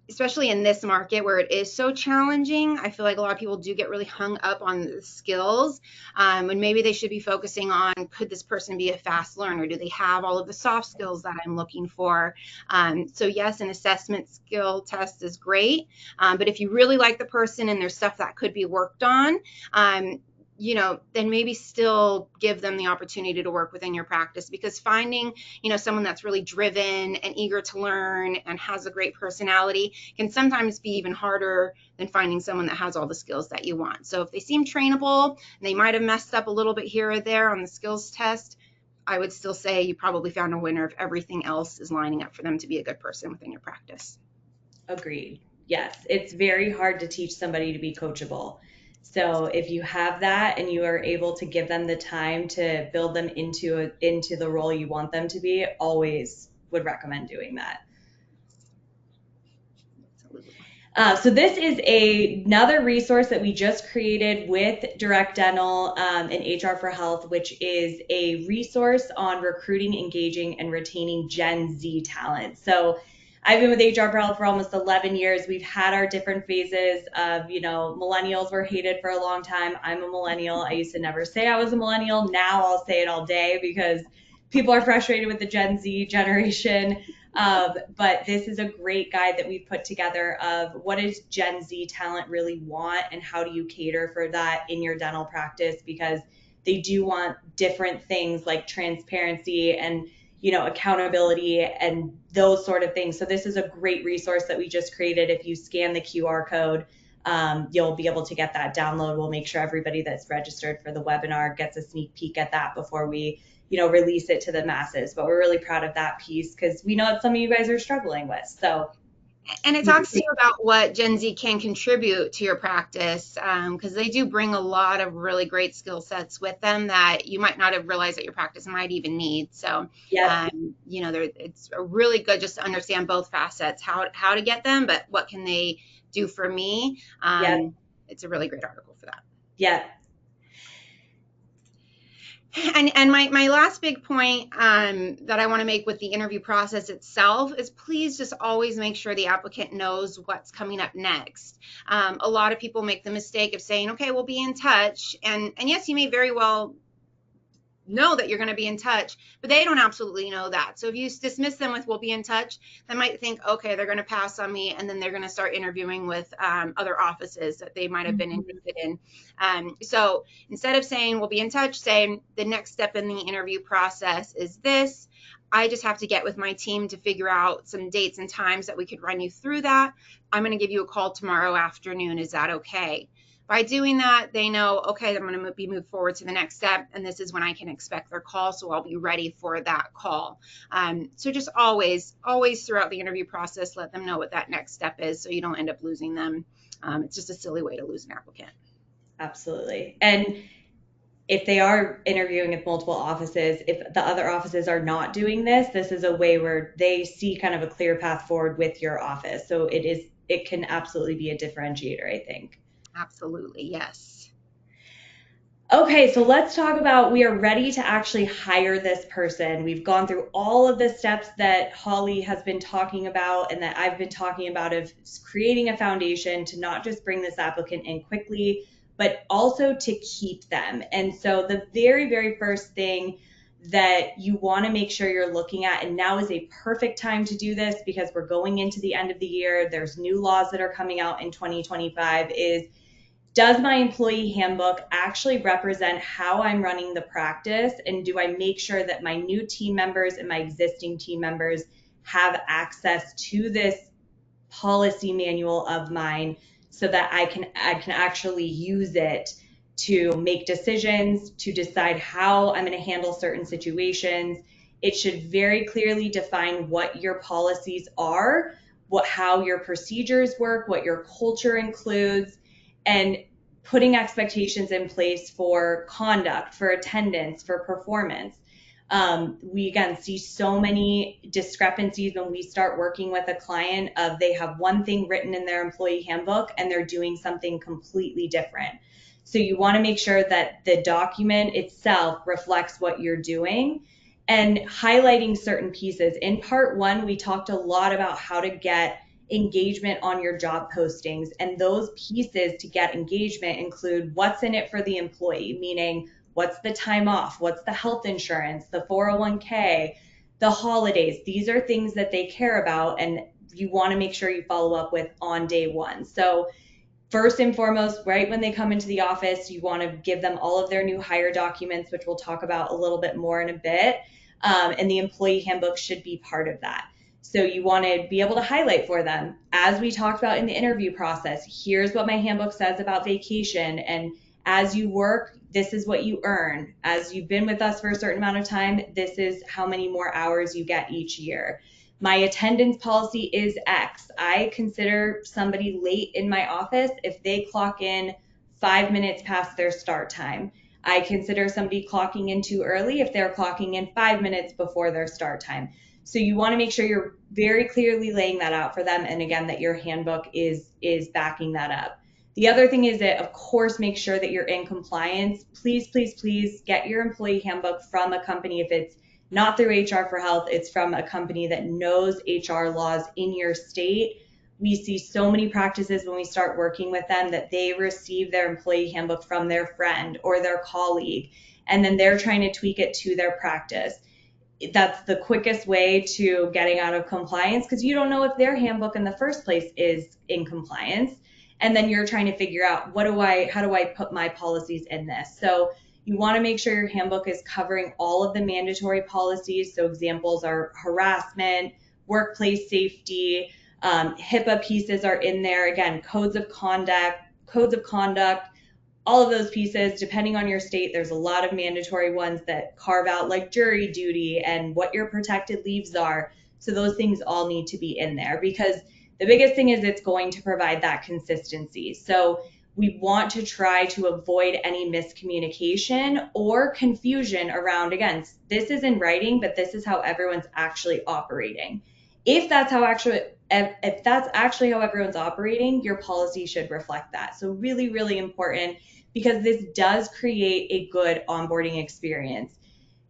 especially in this market where it is so challenging, I feel like a lot of people do get really hung up on the skills when maybe they should be focusing on, could this person be a fast learner? Do they have all of the soft skills that I'm looking for? So yes, an assessment skill test is great, but if you really like the person and there's stuff that could be worked on, then maybe still give them the opportunity to work within your practice, because finding, someone that's really driven and eager to learn and has a great personality can sometimes be even harder than finding someone that has all the skills that you want. So if they seem trainable, and they might have messed up a little bit here or there on the skills test, I would still say you probably found a winner if everything else is lining up for them to be a good person within your practice. Agreed. Yes, it's very hard to teach somebody to be coachable. So if you have that and you are able to give them the time to build them into the role you want them to be, always would recommend doing that. Absolutely. So this is another resource that we just created with Direct Dental and HR for Health, which is a resource on recruiting, engaging, and retaining Gen Z talent. So I've been with HR for Health for almost 11 years. We've had our different phases of, millennials were hated for a long time. I'm a millennial. I used to never say I was a millennial. Now I'll say it all day because people are frustrated with the Gen Z generation. But this is a great guide that we've put together of what does Gen Z talent really want and how do you cater for that in your dental practice, because they do want different things like transparency and accountability and those sort of things. So this is a great resource that we just created. If you scan the QR code, you'll be able to get that download. We'll make sure everybody that's registered for the webinar gets a sneak peek at that before we release it to the masses. But we're really proud of that piece because we know that some of you guys are struggling with. So, And it talks to you about what Gen Z can contribute to your practice, because they do bring a lot of really great skill sets with them that you might not have realized that your practice might even need. So, yep, it's really good just to understand both facets, how to get them, but what can they do for me? yep, It's a really great article for that. yep. And my last big point that I want to make with the interview process itself is please just always make sure the applicant knows what's coming up next. A lot of people make the mistake of saying, okay, we'll be in touch. And yes, you may very well know that you're going to be in touch, but they don't absolutely know that. So if you dismiss them with we'll be in touch, they might think, okay, they're going to pass on me, and then they're going to start interviewing with other offices that they might have been interested in. So instead of saying we'll be in touch, say the next step in the interview process is this. I just have to get with my team to figure out some dates and times that we could run you through that. I'm going to give you a call tomorrow afternoon. Is that okay? By doing that, they know, okay, I'm going to be moved forward to the next step, and this is when I can expect their call, so I'll be ready for that call. So just always throughout the interview process, let them know what that next step is so you don't end up losing them. It's just a silly way to lose an applicant. Absolutely. And if they are interviewing with multiple offices, if the other offices are not doing this, this is a way where they see kind of a clear path forward with your office. So it can absolutely be a differentiator, I think. Absolutely, yes. Okay, so let's talk about we are ready to actually hire this person. We've gone through all of the steps that Holly has been talking about and that I've been talking about of creating a foundation to not just bring this applicant in quickly, but also to keep them. And so the very, very first thing that you want to make sure you're looking at, and now is a perfect time to do this because we're going into the end of the year, there's new laws that are coming out in 2025, is does my employee handbook actually represent how I'm running the practice? And do I make sure that my new team members and my existing team members have access to this policy manual of mine so that I can actually use it to make decisions, to decide how I'm going to handle certain situations. It should very clearly define what your policies are, how your procedures work, what your culture includes, and putting expectations in place for conduct, for attendance, for performance. We again see so many discrepancies when we start working with a client of they have one thing written in their employee handbook and they're doing something completely different. So you want to make sure that the document itself reflects what you're doing and highlighting certain pieces. In part one, we talked a lot about how to get engagement on your job postings. And those pieces to get engagement include what's in it for the employee, meaning what's the time off, what's the health insurance, the 401k, the holidays. These are things that they care about and you want to make sure you follow up with on day one. So first and foremost, right when they come into the office, you want to give them all of their new hire documents, which we'll talk about a little bit more in a bit. And the employee handbook should be part of that. So you want to be able to highlight for them, as we talked about in the interview process, here's what my handbook says about vacation. And as you work, this is what you earn. As you've been with us for a certain amount of time, this is how many more hours you get each year. My attendance policy is X. I consider somebody late in my office if they clock in 5 minutes past their start time. I consider somebody clocking in too early if they're clocking in 5 minutes before their start time. So you want to make sure you're very clearly laying that out for them. And again, that your handbook is backing that up. The other thing is that, of course, make sure that you're in compliance. Please, please, please get your employee handbook from a company. If it's not through HR for Health, it's from a company that knows HR laws in your state. We see so many practices when we start working with them that they receive their employee handbook from their friend or their colleague, and then they're trying to tweak it to their practice. That's the quickest way to getting out of compliance, because you don't know if their handbook in the first place is in compliance. And then you're trying to figure out how do I put my policies in this? So you want to make sure your handbook is covering all of the mandatory policies. So examples are harassment, workplace safety, HIPAA pieces are in there. Again, codes of conduct, all of those pieces. Depending on your state, there's a lot of mandatory ones that carve out like jury duty and what your protected leaves are. So those things all need to be in there, because the biggest thing is it's going to provide that consistency. So we want to try to avoid any miscommunication or confusion around, again, this is in writing, but this is how everyone's actually operating. If that's actually how everyone's operating, your policy should reflect that. So really, really important, because this does create a good onboarding experience.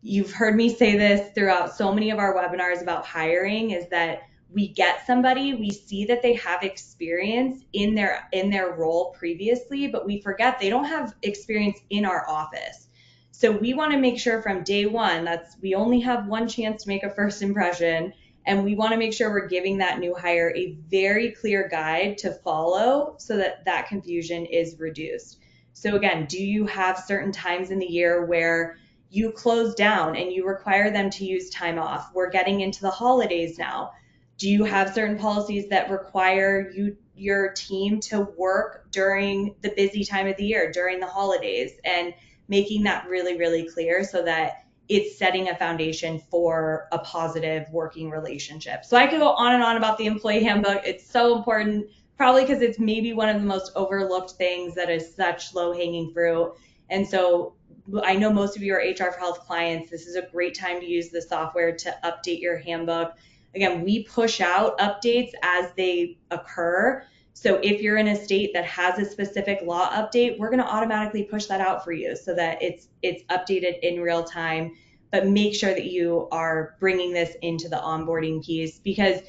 You've heard me say this throughout so many of our webinars about hiring, is that we get somebody, we see that they have experience in their role previously, but we forget they don't have experience in our office. So we want to make sure from day one, we only have one chance to make a first impression, and we want to make sure we're giving that new hire a very clear guide to follow so that that confusion is reduced. So again, do you have certain times in the year where you close down and you require them to use time off? We're getting into the holidays now. Do you have certain policies that require your team to work during the busy time of the year, during the holidays, and making that really, really clear so that it's setting a foundation for a positive working relationship. So I could go on and on about the employee handbook. It's so important, probably because it's maybe one of the most overlooked things that is such low-hanging fruit. And so I know most of you are HR for Health clients. This is a great time to use the software to update your handbook. Again, we push out updates as they occur. So if you're in a state that has a specific law update, we're going to automatically push that out for you so that it's updated in real time. But make sure that you are bringing this into the onboarding piece, because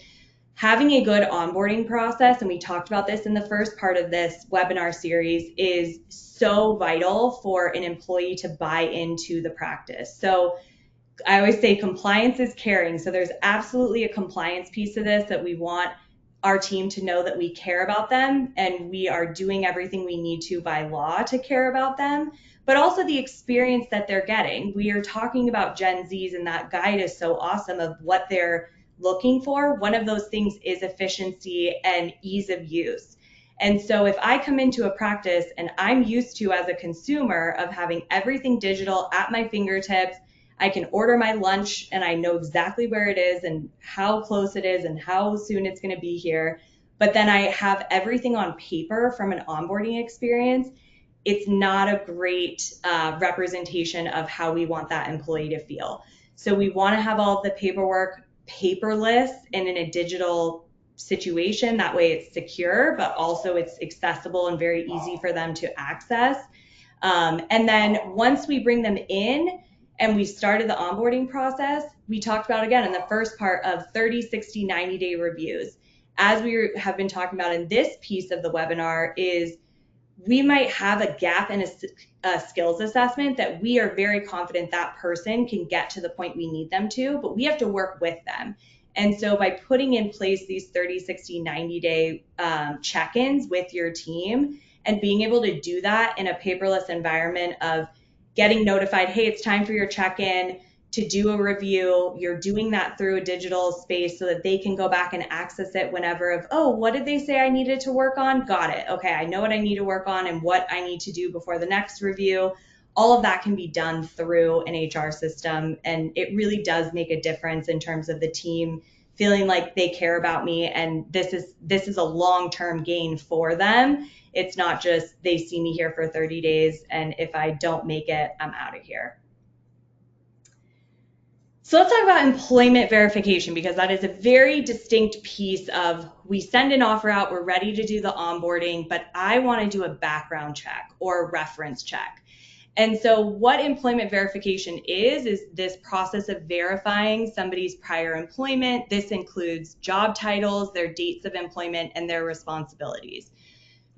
having a good onboarding process, and we talked about this in the first part of this webinar series, is so vital for an employee to buy into the practice. So I always say compliance is caring. So there's absolutely a compliance piece of this, that we want our team to know that we care about them and we are doing everything we need to by law to care about them, but also the experience that they're getting. We are talking about Gen Zs, and that guide is so awesome of what they're looking for. One of those things is efficiency and ease of use. And so if I come into a practice and I'm used to, as a consumer, of having everything digital at my fingertips, I can order my lunch and I know exactly where it is and how close it is and how soon it's going to be here, but then I have everything on paper from an onboarding experience, it's not a great representation of how we want that employee to feel. So we want to have all of the paperwork paperless and in a digital situation. That way it's secure, but also it's accessible and very easy for them to access. And then once we bring them in, and we started the onboarding process, we talked about, again, in the first part, of 30, 60, 90-day reviews. As we have been talking about in this piece of the webinar, is we might have a gap in a skills assessment that we are very confident that person can get to the point we need them to, but we have to work with them. And so by putting in place these 30, 60, 90-day check-ins with your team, and being able to do that in a paperless environment of getting notified, hey, it's time for your check-in, to do a review. You're doing that through a digital space so that they can go back and access it whenever of, oh, what did they say I needed to work on? Got it. Okay, I know what I need to work on and what I need to do before the next review. All of that can be done through an HR system, and it really does make a difference in terms of the team feeling like they care about me, and this is a long-term gain for them. It's not just they see me here for 30 days, and if I don't make it, I'm out of here. So let's talk about employment verification, because that is a very distinct piece of, we send an offer out, we're ready to do the onboarding, but I want to do a background check or a reference check. And so what employment verification is this process of verifying somebody's prior employment. This includes job titles, their dates of employment, and their responsibilities.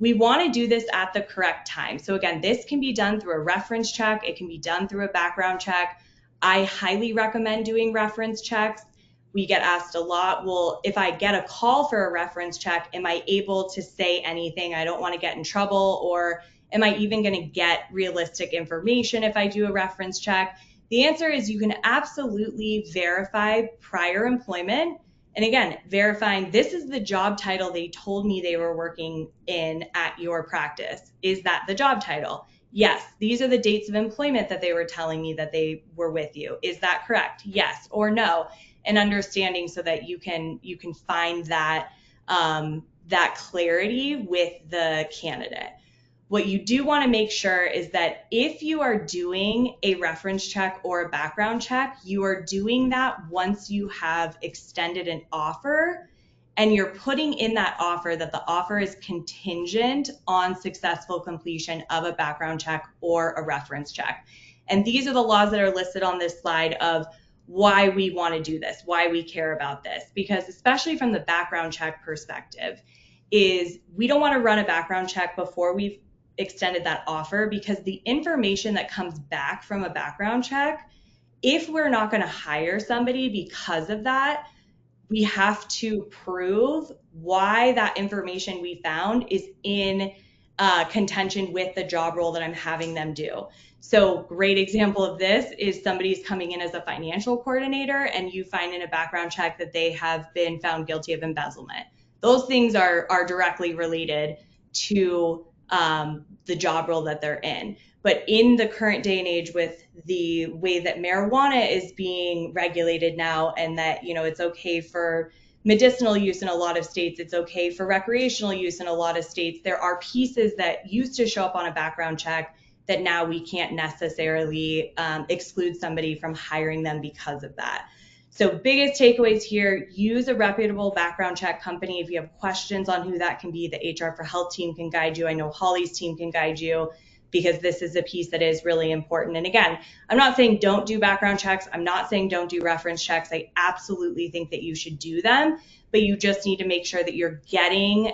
We want to do this at the correct time. So again, this can be done through a reference check. It can be done through a background check. I highly recommend doing reference checks. We get asked a lot, well, if I get a call for a reference check, am I able to say anything? I don't want to get in trouble, or am I even going to get realistic information if I do a reference check? The answer is you can absolutely verify prior employment. And again, verifying this is the job title they told me they were working in at your practice. Is that the job title? Yes. These are the dates of employment that they were telling me that they were with you. Is that correct? Yes or no? And understanding so that you can find that that clarity with the candidate. What you do want to make sure is that if you are doing a reference check or a background check, you are doing that once you have extended an offer, and you're putting in that offer that the offer is contingent on successful completion of a background check or a reference check. And these are the laws that are listed on this slide of why we want to do this, why we care about this, because especially from the background check perspective, is we don't want to run a background check before we've extended that offer, because the information that comes back from a background check, if we're not going to hire somebody because of that, we have to prove why that information we found is in contention with the job role that I'm having them do. So great example of this is somebody's coming in as a financial coordinator and you find in a background check that they have been found guilty of embezzlement. Those things are directly related to the job role that they're in. But in the current day and age, with the way that marijuana is being regulated now, and that, you know, it's okay for medicinal use in a lot of states, it's okay for recreational use in a lot of states, there are pieces that used to show up on a background check that now we can't necessarily exclude somebody from hiring them because of that. So biggest takeaways here, use a reputable background check company. If you have questions on who that can be, the HR for Health team can guide you. I know Holly's team can guide you, because this is a piece that is really important. And again, I'm not saying don't do background checks. I'm not saying don't do reference checks. I absolutely think that you should do them, but you just need to make sure that you're getting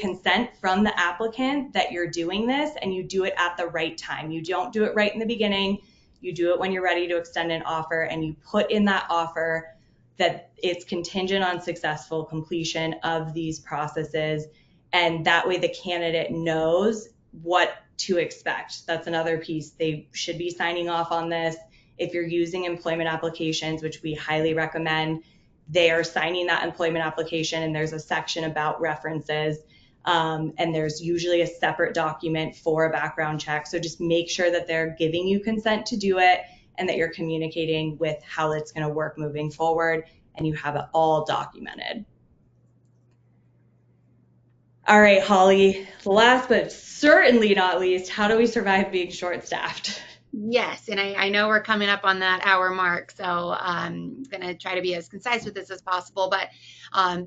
consent from the applicant that you're doing this, and you do it at the right time. You don't do it right in the beginning. You do it when you're ready to extend an offer, and you put in that offer that it's contingent on successful completion of these processes. And that way the candidate knows what to expect. That's another piece. They should be signing off on this. If you're using employment applications, which we highly recommend, they are signing that employment application, and there's a section about references. And there's usually a separate document for a background check. So just make sure that they're giving you consent to do it, and that you're communicating with how it's going to work moving forward, and you have it all documented. All right, Holly, last but certainly not least, how do we survive being short-staffed? Yes, and I know we're coming up on that hour mark, so I'm going to try to be as concise with this as possible. But,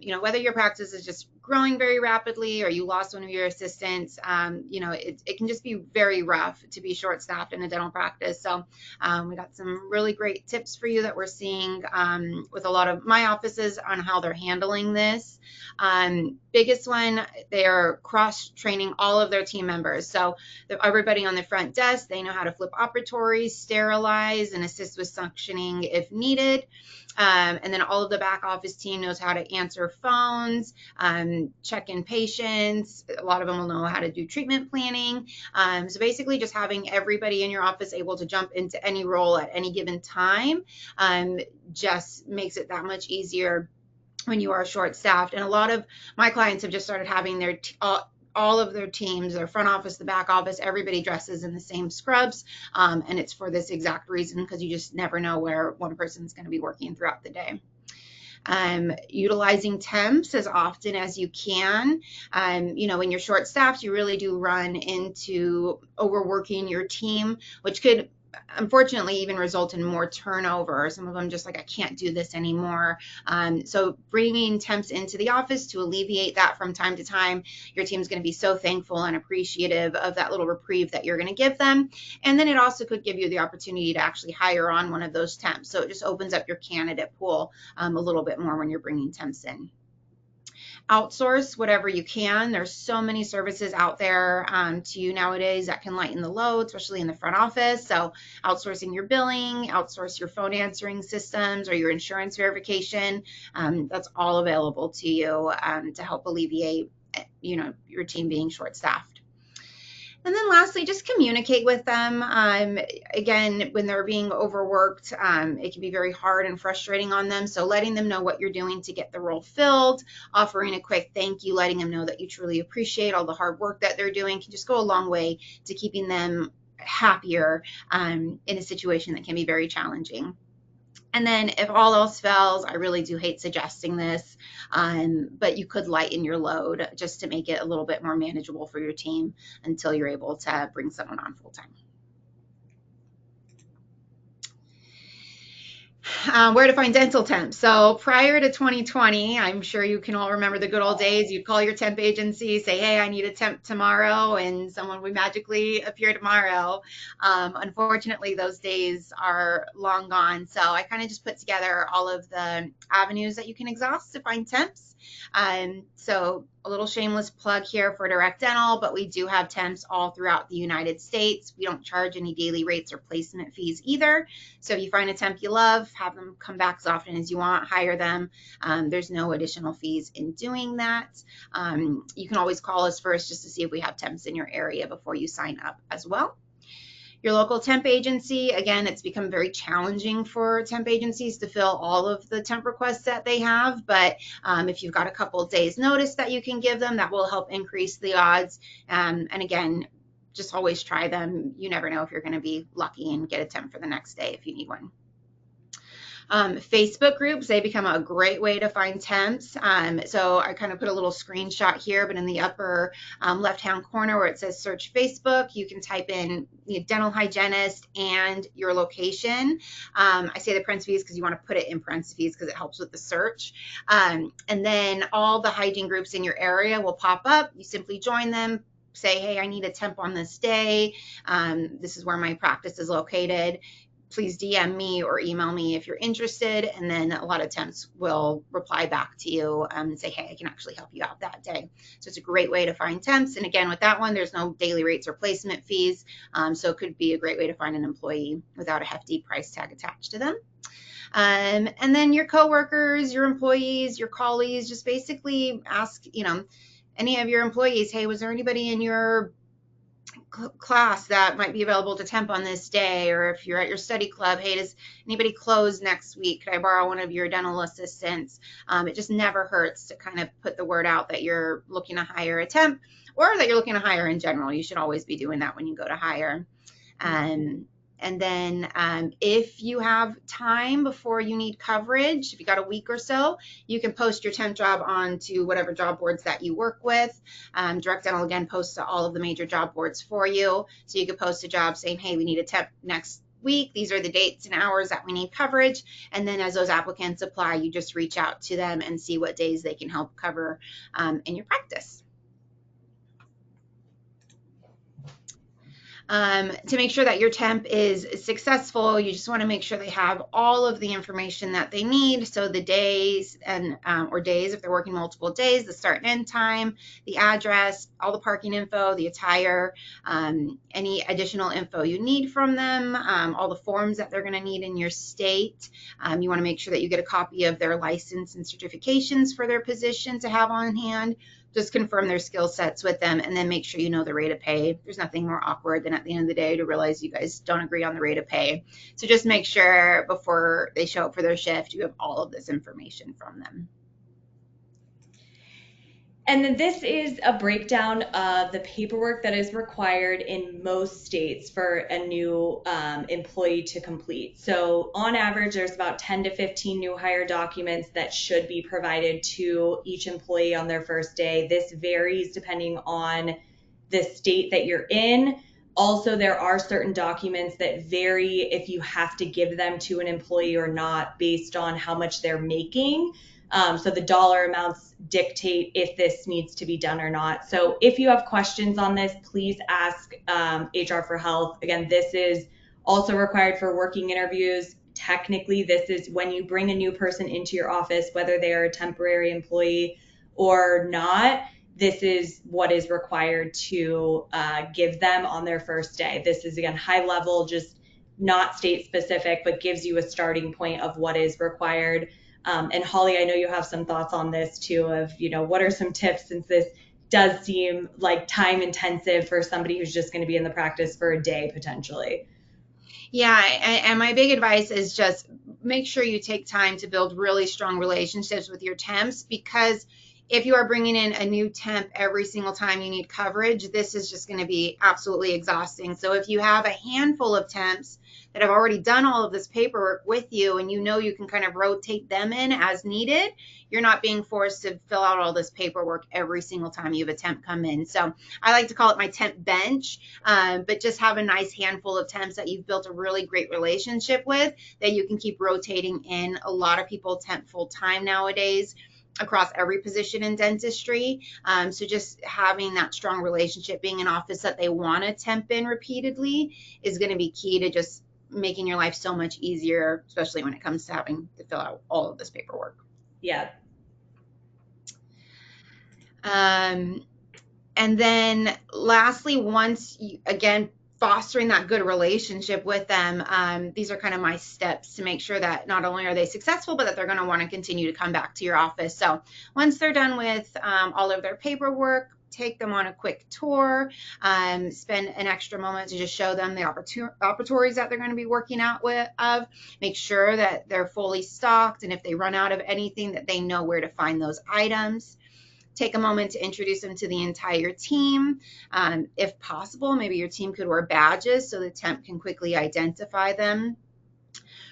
you know, whether your practice is just growing very rapidly or you lost one of your assistants, you know, it can just be very rough to be short-staffed in a dental practice. So we got some really great tips for you that we're seeing with a lot of my offices on how they're handling this. Biggest one, they are cross-training all of their team members. So everybody on the front desk, they know how to flip operatories, sterilize, and assist with suctioning if needed. And then all of the back office team knows how to answer phones, check in patients. A lot of them will know how to do treatment planning. So basically just having everybody in your office able to jump into any role at any given time just makes it that much easier when you are short-staffed. And a lot of my clients have just started having their all of their teams, their front office, the back office, everybody dresses in the same scrubs. And it's for this exact reason, because you just never know where one person's going to be working throughout the day. Utilizing temps as often as you can. You know, when you're short-staffed, you really do run into overworking your team, which could unfortunately even result in more turnover. Some of them just like, I can't do this anymore. So bringing temps into the office to alleviate that from time to time, your team's going to be so thankful and appreciative of that little reprieve that you're going to give them. And then it also could give you the opportunity to actually hire on one of those temps. So it just opens up your candidate pool a little bit more when you're bringing temps in. Outsource whatever you can. There's so many services out there to you nowadays that can lighten the load, especially in the front office. So outsourcing your billing, outsource your phone answering systems or your insurance verification. That's all available to you to help alleviate, your team being short-staffed. And then lastly, just communicate with them. Again, when they're being overworked, it can be very hard and frustrating on them. So letting them know what you're doing to get the role filled, offering a quick thank you, letting them know that you truly appreciate all the hard work that they're doing can just go a long way to keeping them happier in a situation that can be very challenging. And then if all else fails, I really do hate suggesting this, but you could lighten your load just to make it a little bit more manageable for your team until you're able to bring someone on full time. Where to find dental temps. So prior to 2020, I'm sure you can all remember the good old days. You'd call your temp agency, say, hey, I need a temp tomorrow, and someone would magically appear tomorrow. Unfortunately, those days are long gone. So I kind of just put together all of the avenues that you can exhaust to find temps. So a little shameless plug here for DirectDental, but we do have temps all throughout the United States. We don't charge any daily rates or placement fees either. So if you find a temp you love, have them come back as often as you want, hire them. There's no additional fees in doing that. You can always call us first just to see if we have temps in your area before you sign up as well. Your local temp agency, again, it's become very challenging for temp agencies to fill all of the temp requests that they have, but if you've got a couple of days notice that you can give them, that will help increase the odds. And again, just always try them. You never know if you're going to be lucky and get a temp for the next day if you need one. Facebook groups, they become a great way to find temps. So I kind of put a little screenshot here, but in the upper left-hand corner where it says search Facebook, you can type in dental hygienist and your location. I say the parentheses because you want to put it in parentheses because it helps with the search. And then all the hygiene groups in your area will pop up. You simply join them, say, hey, I need a temp on this day. This is where my practice is located. Please DM me or email me if you're interested. And then a lot of temps will reply back to you and say, hey, I can actually help you out that day. So it's a great way to find temps. And again, with that one, there's no daily rates or placement fees. So it could be a great way to find an employee without a hefty price tag attached to them. And then your coworkers, your employees, your colleagues, just basically ask, any of your employees, hey, was there anybody in your class that might be available to temp on this day? Or if you're at your study club, hey, does anybody close next week? Could I borrow one of your dental assistants? It just never hurts to kind of put the word out that you're looking to hire a temp or that you're looking to hire in general. You should always be doing that when you go to hire. And then if you have time before you need coverage, if you got a week or so, you can post your temp job onto whatever job boards that you work with. DirectDental, again, posts to all of the major job boards for you. So you could post a job saying, hey, we need a temp next week. These are the dates and hours that we need coverage. And then as those applicants apply, you just reach out to them and see what days they can help cover in your practice. To make sure that your temp is successful, you just want to make sure they have all of the information that they need. So the days and or days if they're working multiple days, the start and end time, the address, all the parking info, the attire, any additional info you need from them, all the forms that they're going to need in your state. You want to make sure that you get a copy of their license and certifications for their position to have on hand. Just confirm their skill sets with them and then make sure you know the rate of pay. There's nothing more awkward than at the end of the day to realize you guys don't agree on the rate of pay. So just make sure before they show up for their shift, you have all of this information from them. And then this is a breakdown of the paperwork that is required in most states for a new employee to complete. So on average, there's about 10 to 15 new hire documents that should be provided to each employee on their first day. This varies depending on the state that you're in. Also, there are certain documents that vary if you have to give them to an employee or not based on how much they're making. So the dollar amounts dictate if this needs to be done or not. So if you have questions on this, please ask HR for Health. Again, this is also required for working interviews. Technically, this is when you bring a new person into your office, whether they are a temporary employee or not. This is what is required to give them on their first day. This is, again, high level, just not state specific, but gives you a starting point of what is required. And Holly, I know you have some thoughts on this too of, what are some tips, since this does seem like time intensive for somebody who's just going to be in the practice for a day potentially. Yeah, and my big advice is just make sure you take time to build really strong relationships with your temps, because if you are bringing in a new temp every single time you need coverage, this is just going to be absolutely exhausting. So if you have a handful of temps that have already done all of this paperwork with you, and you can kind of rotate them in as needed, you're not being forced to fill out all this paperwork every single time you have a temp come in. So I like to call it my temp bench, but just have a nice handful of temps that you've built a really great relationship with that you can keep rotating in. A lot of people temp full time nowadays across every position in dentistry. So just having that strong relationship, being an office that they want to temp in repeatedly, is going to be key to just making your life so much easier, especially when it comes to having to fill out all of this paperwork. Yeah. And then lastly, once you, again, fostering that good relationship with them, these are kind of my steps to make sure that not only are they successful, but that they're going to want to continue to come back to your office. So once they're done with all of their paperwork, take them on a quick tour, spend an extra moment to just show them the opportunities that they're going to be working out of, make sure that they're fully stocked, and if they run out of anything, that they know where to find those items. Take a moment to introduce them to the entire team. If possible, maybe your team could wear badges so the temp can quickly identify them.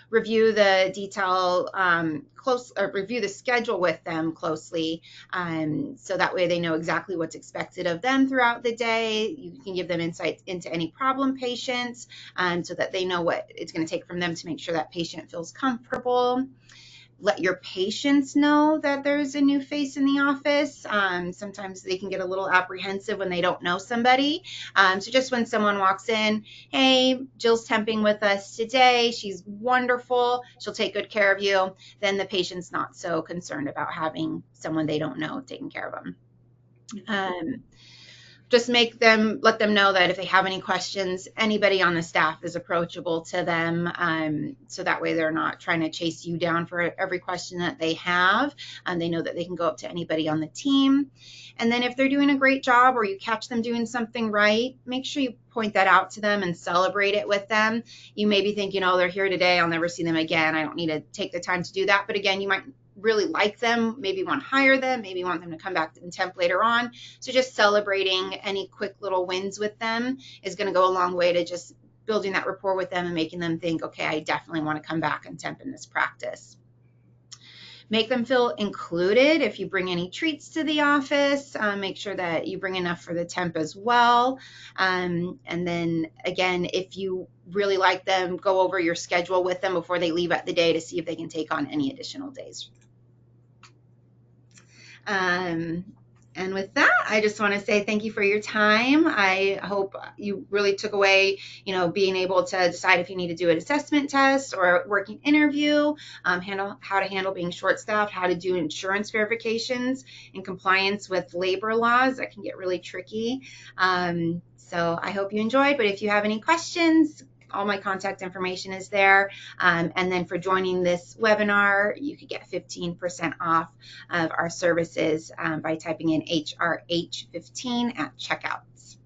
Review the review the schedule with them closely, so that way they know exactly what's expected of them throughout the day. You can give them insights into any problem patients, so that they know what it's going to take from them to make sure that patient feels comfortable. Let your patients know that there's a new face in the office. Sometimes they can get a little apprehensive when they don't know somebody. So just when someone walks in, hey, Jill's temping with us today. She's wonderful. She'll take good care of you. Then the patient's not so concerned about having someone they don't know taking care of them. Just let them know that if they have any questions, anybody on the staff is approachable to them. So that way they're not trying to chase you down for every question that they have. They know that they can go up to anybody on the team. And then if they're doing a great job, or you catch them doing something right, make sure you point that out to them and celebrate it with them. You may be thinking, oh, they're here today, I'll never see them again, I don't need to take the time to do that. But again, you might really like them, maybe want to hire them, maybe want them to come back and temp later on. So just celebrating any quick little wins with them is going to go a long way to just building that rapport with them and making them think, okay, I definitely want to come back and temp in this practice. Make them feel included. If you bring any treats to the office, make sure that you bring enough for the temp as well. And then again, if you really like them, go over your schedule with them before they leave at the day to see if they can take on any additional days. And with that, I just want to say thank you for your time. I hope you really took away, being able to decide if you need to do an assessment test or a working interview, how to handle being short-staffed, how to do insurance verifications in compliance with labor laws. That can get really tricky. So I hope you enjoyed, but if you have any questions, all my contact information is there. And then for joining this webinar, you could get 15% off of our services by typing in HRH15 at checkouts.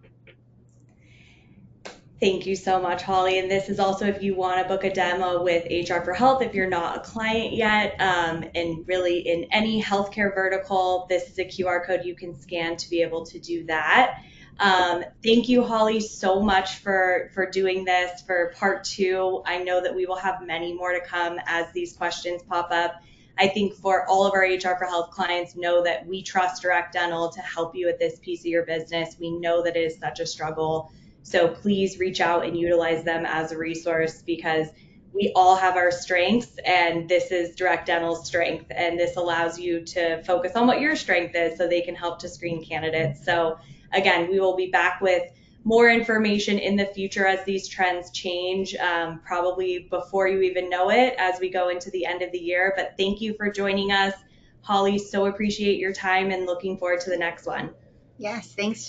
Thank you so much, Holly. And this is also if you want to book a demo with HR for Health, if you're not a client yet, and really in any healthcare vertical, this is a QR code you can scan to be able to do that. Thank you, Holly, so much for doing this for part 2. I know that we will have many more to come as these questions pop up. I think for all of our HR for Health clients, know that we trust DirectDental to help you with this piece of your business. We know that it is such a struggle. So please reach out and utilize them as a resource because we all have our strengths and this is Direct Dental's strength. And this allows you to focus on what your strength is so they can help to screen candidates. So again, we will be back with more information in the future as these trends change, probably before you even know it as we go into the end of the year. But thank you for joining us. Holly, so appreciate your time and looking forward to the next one. Yes, thanks,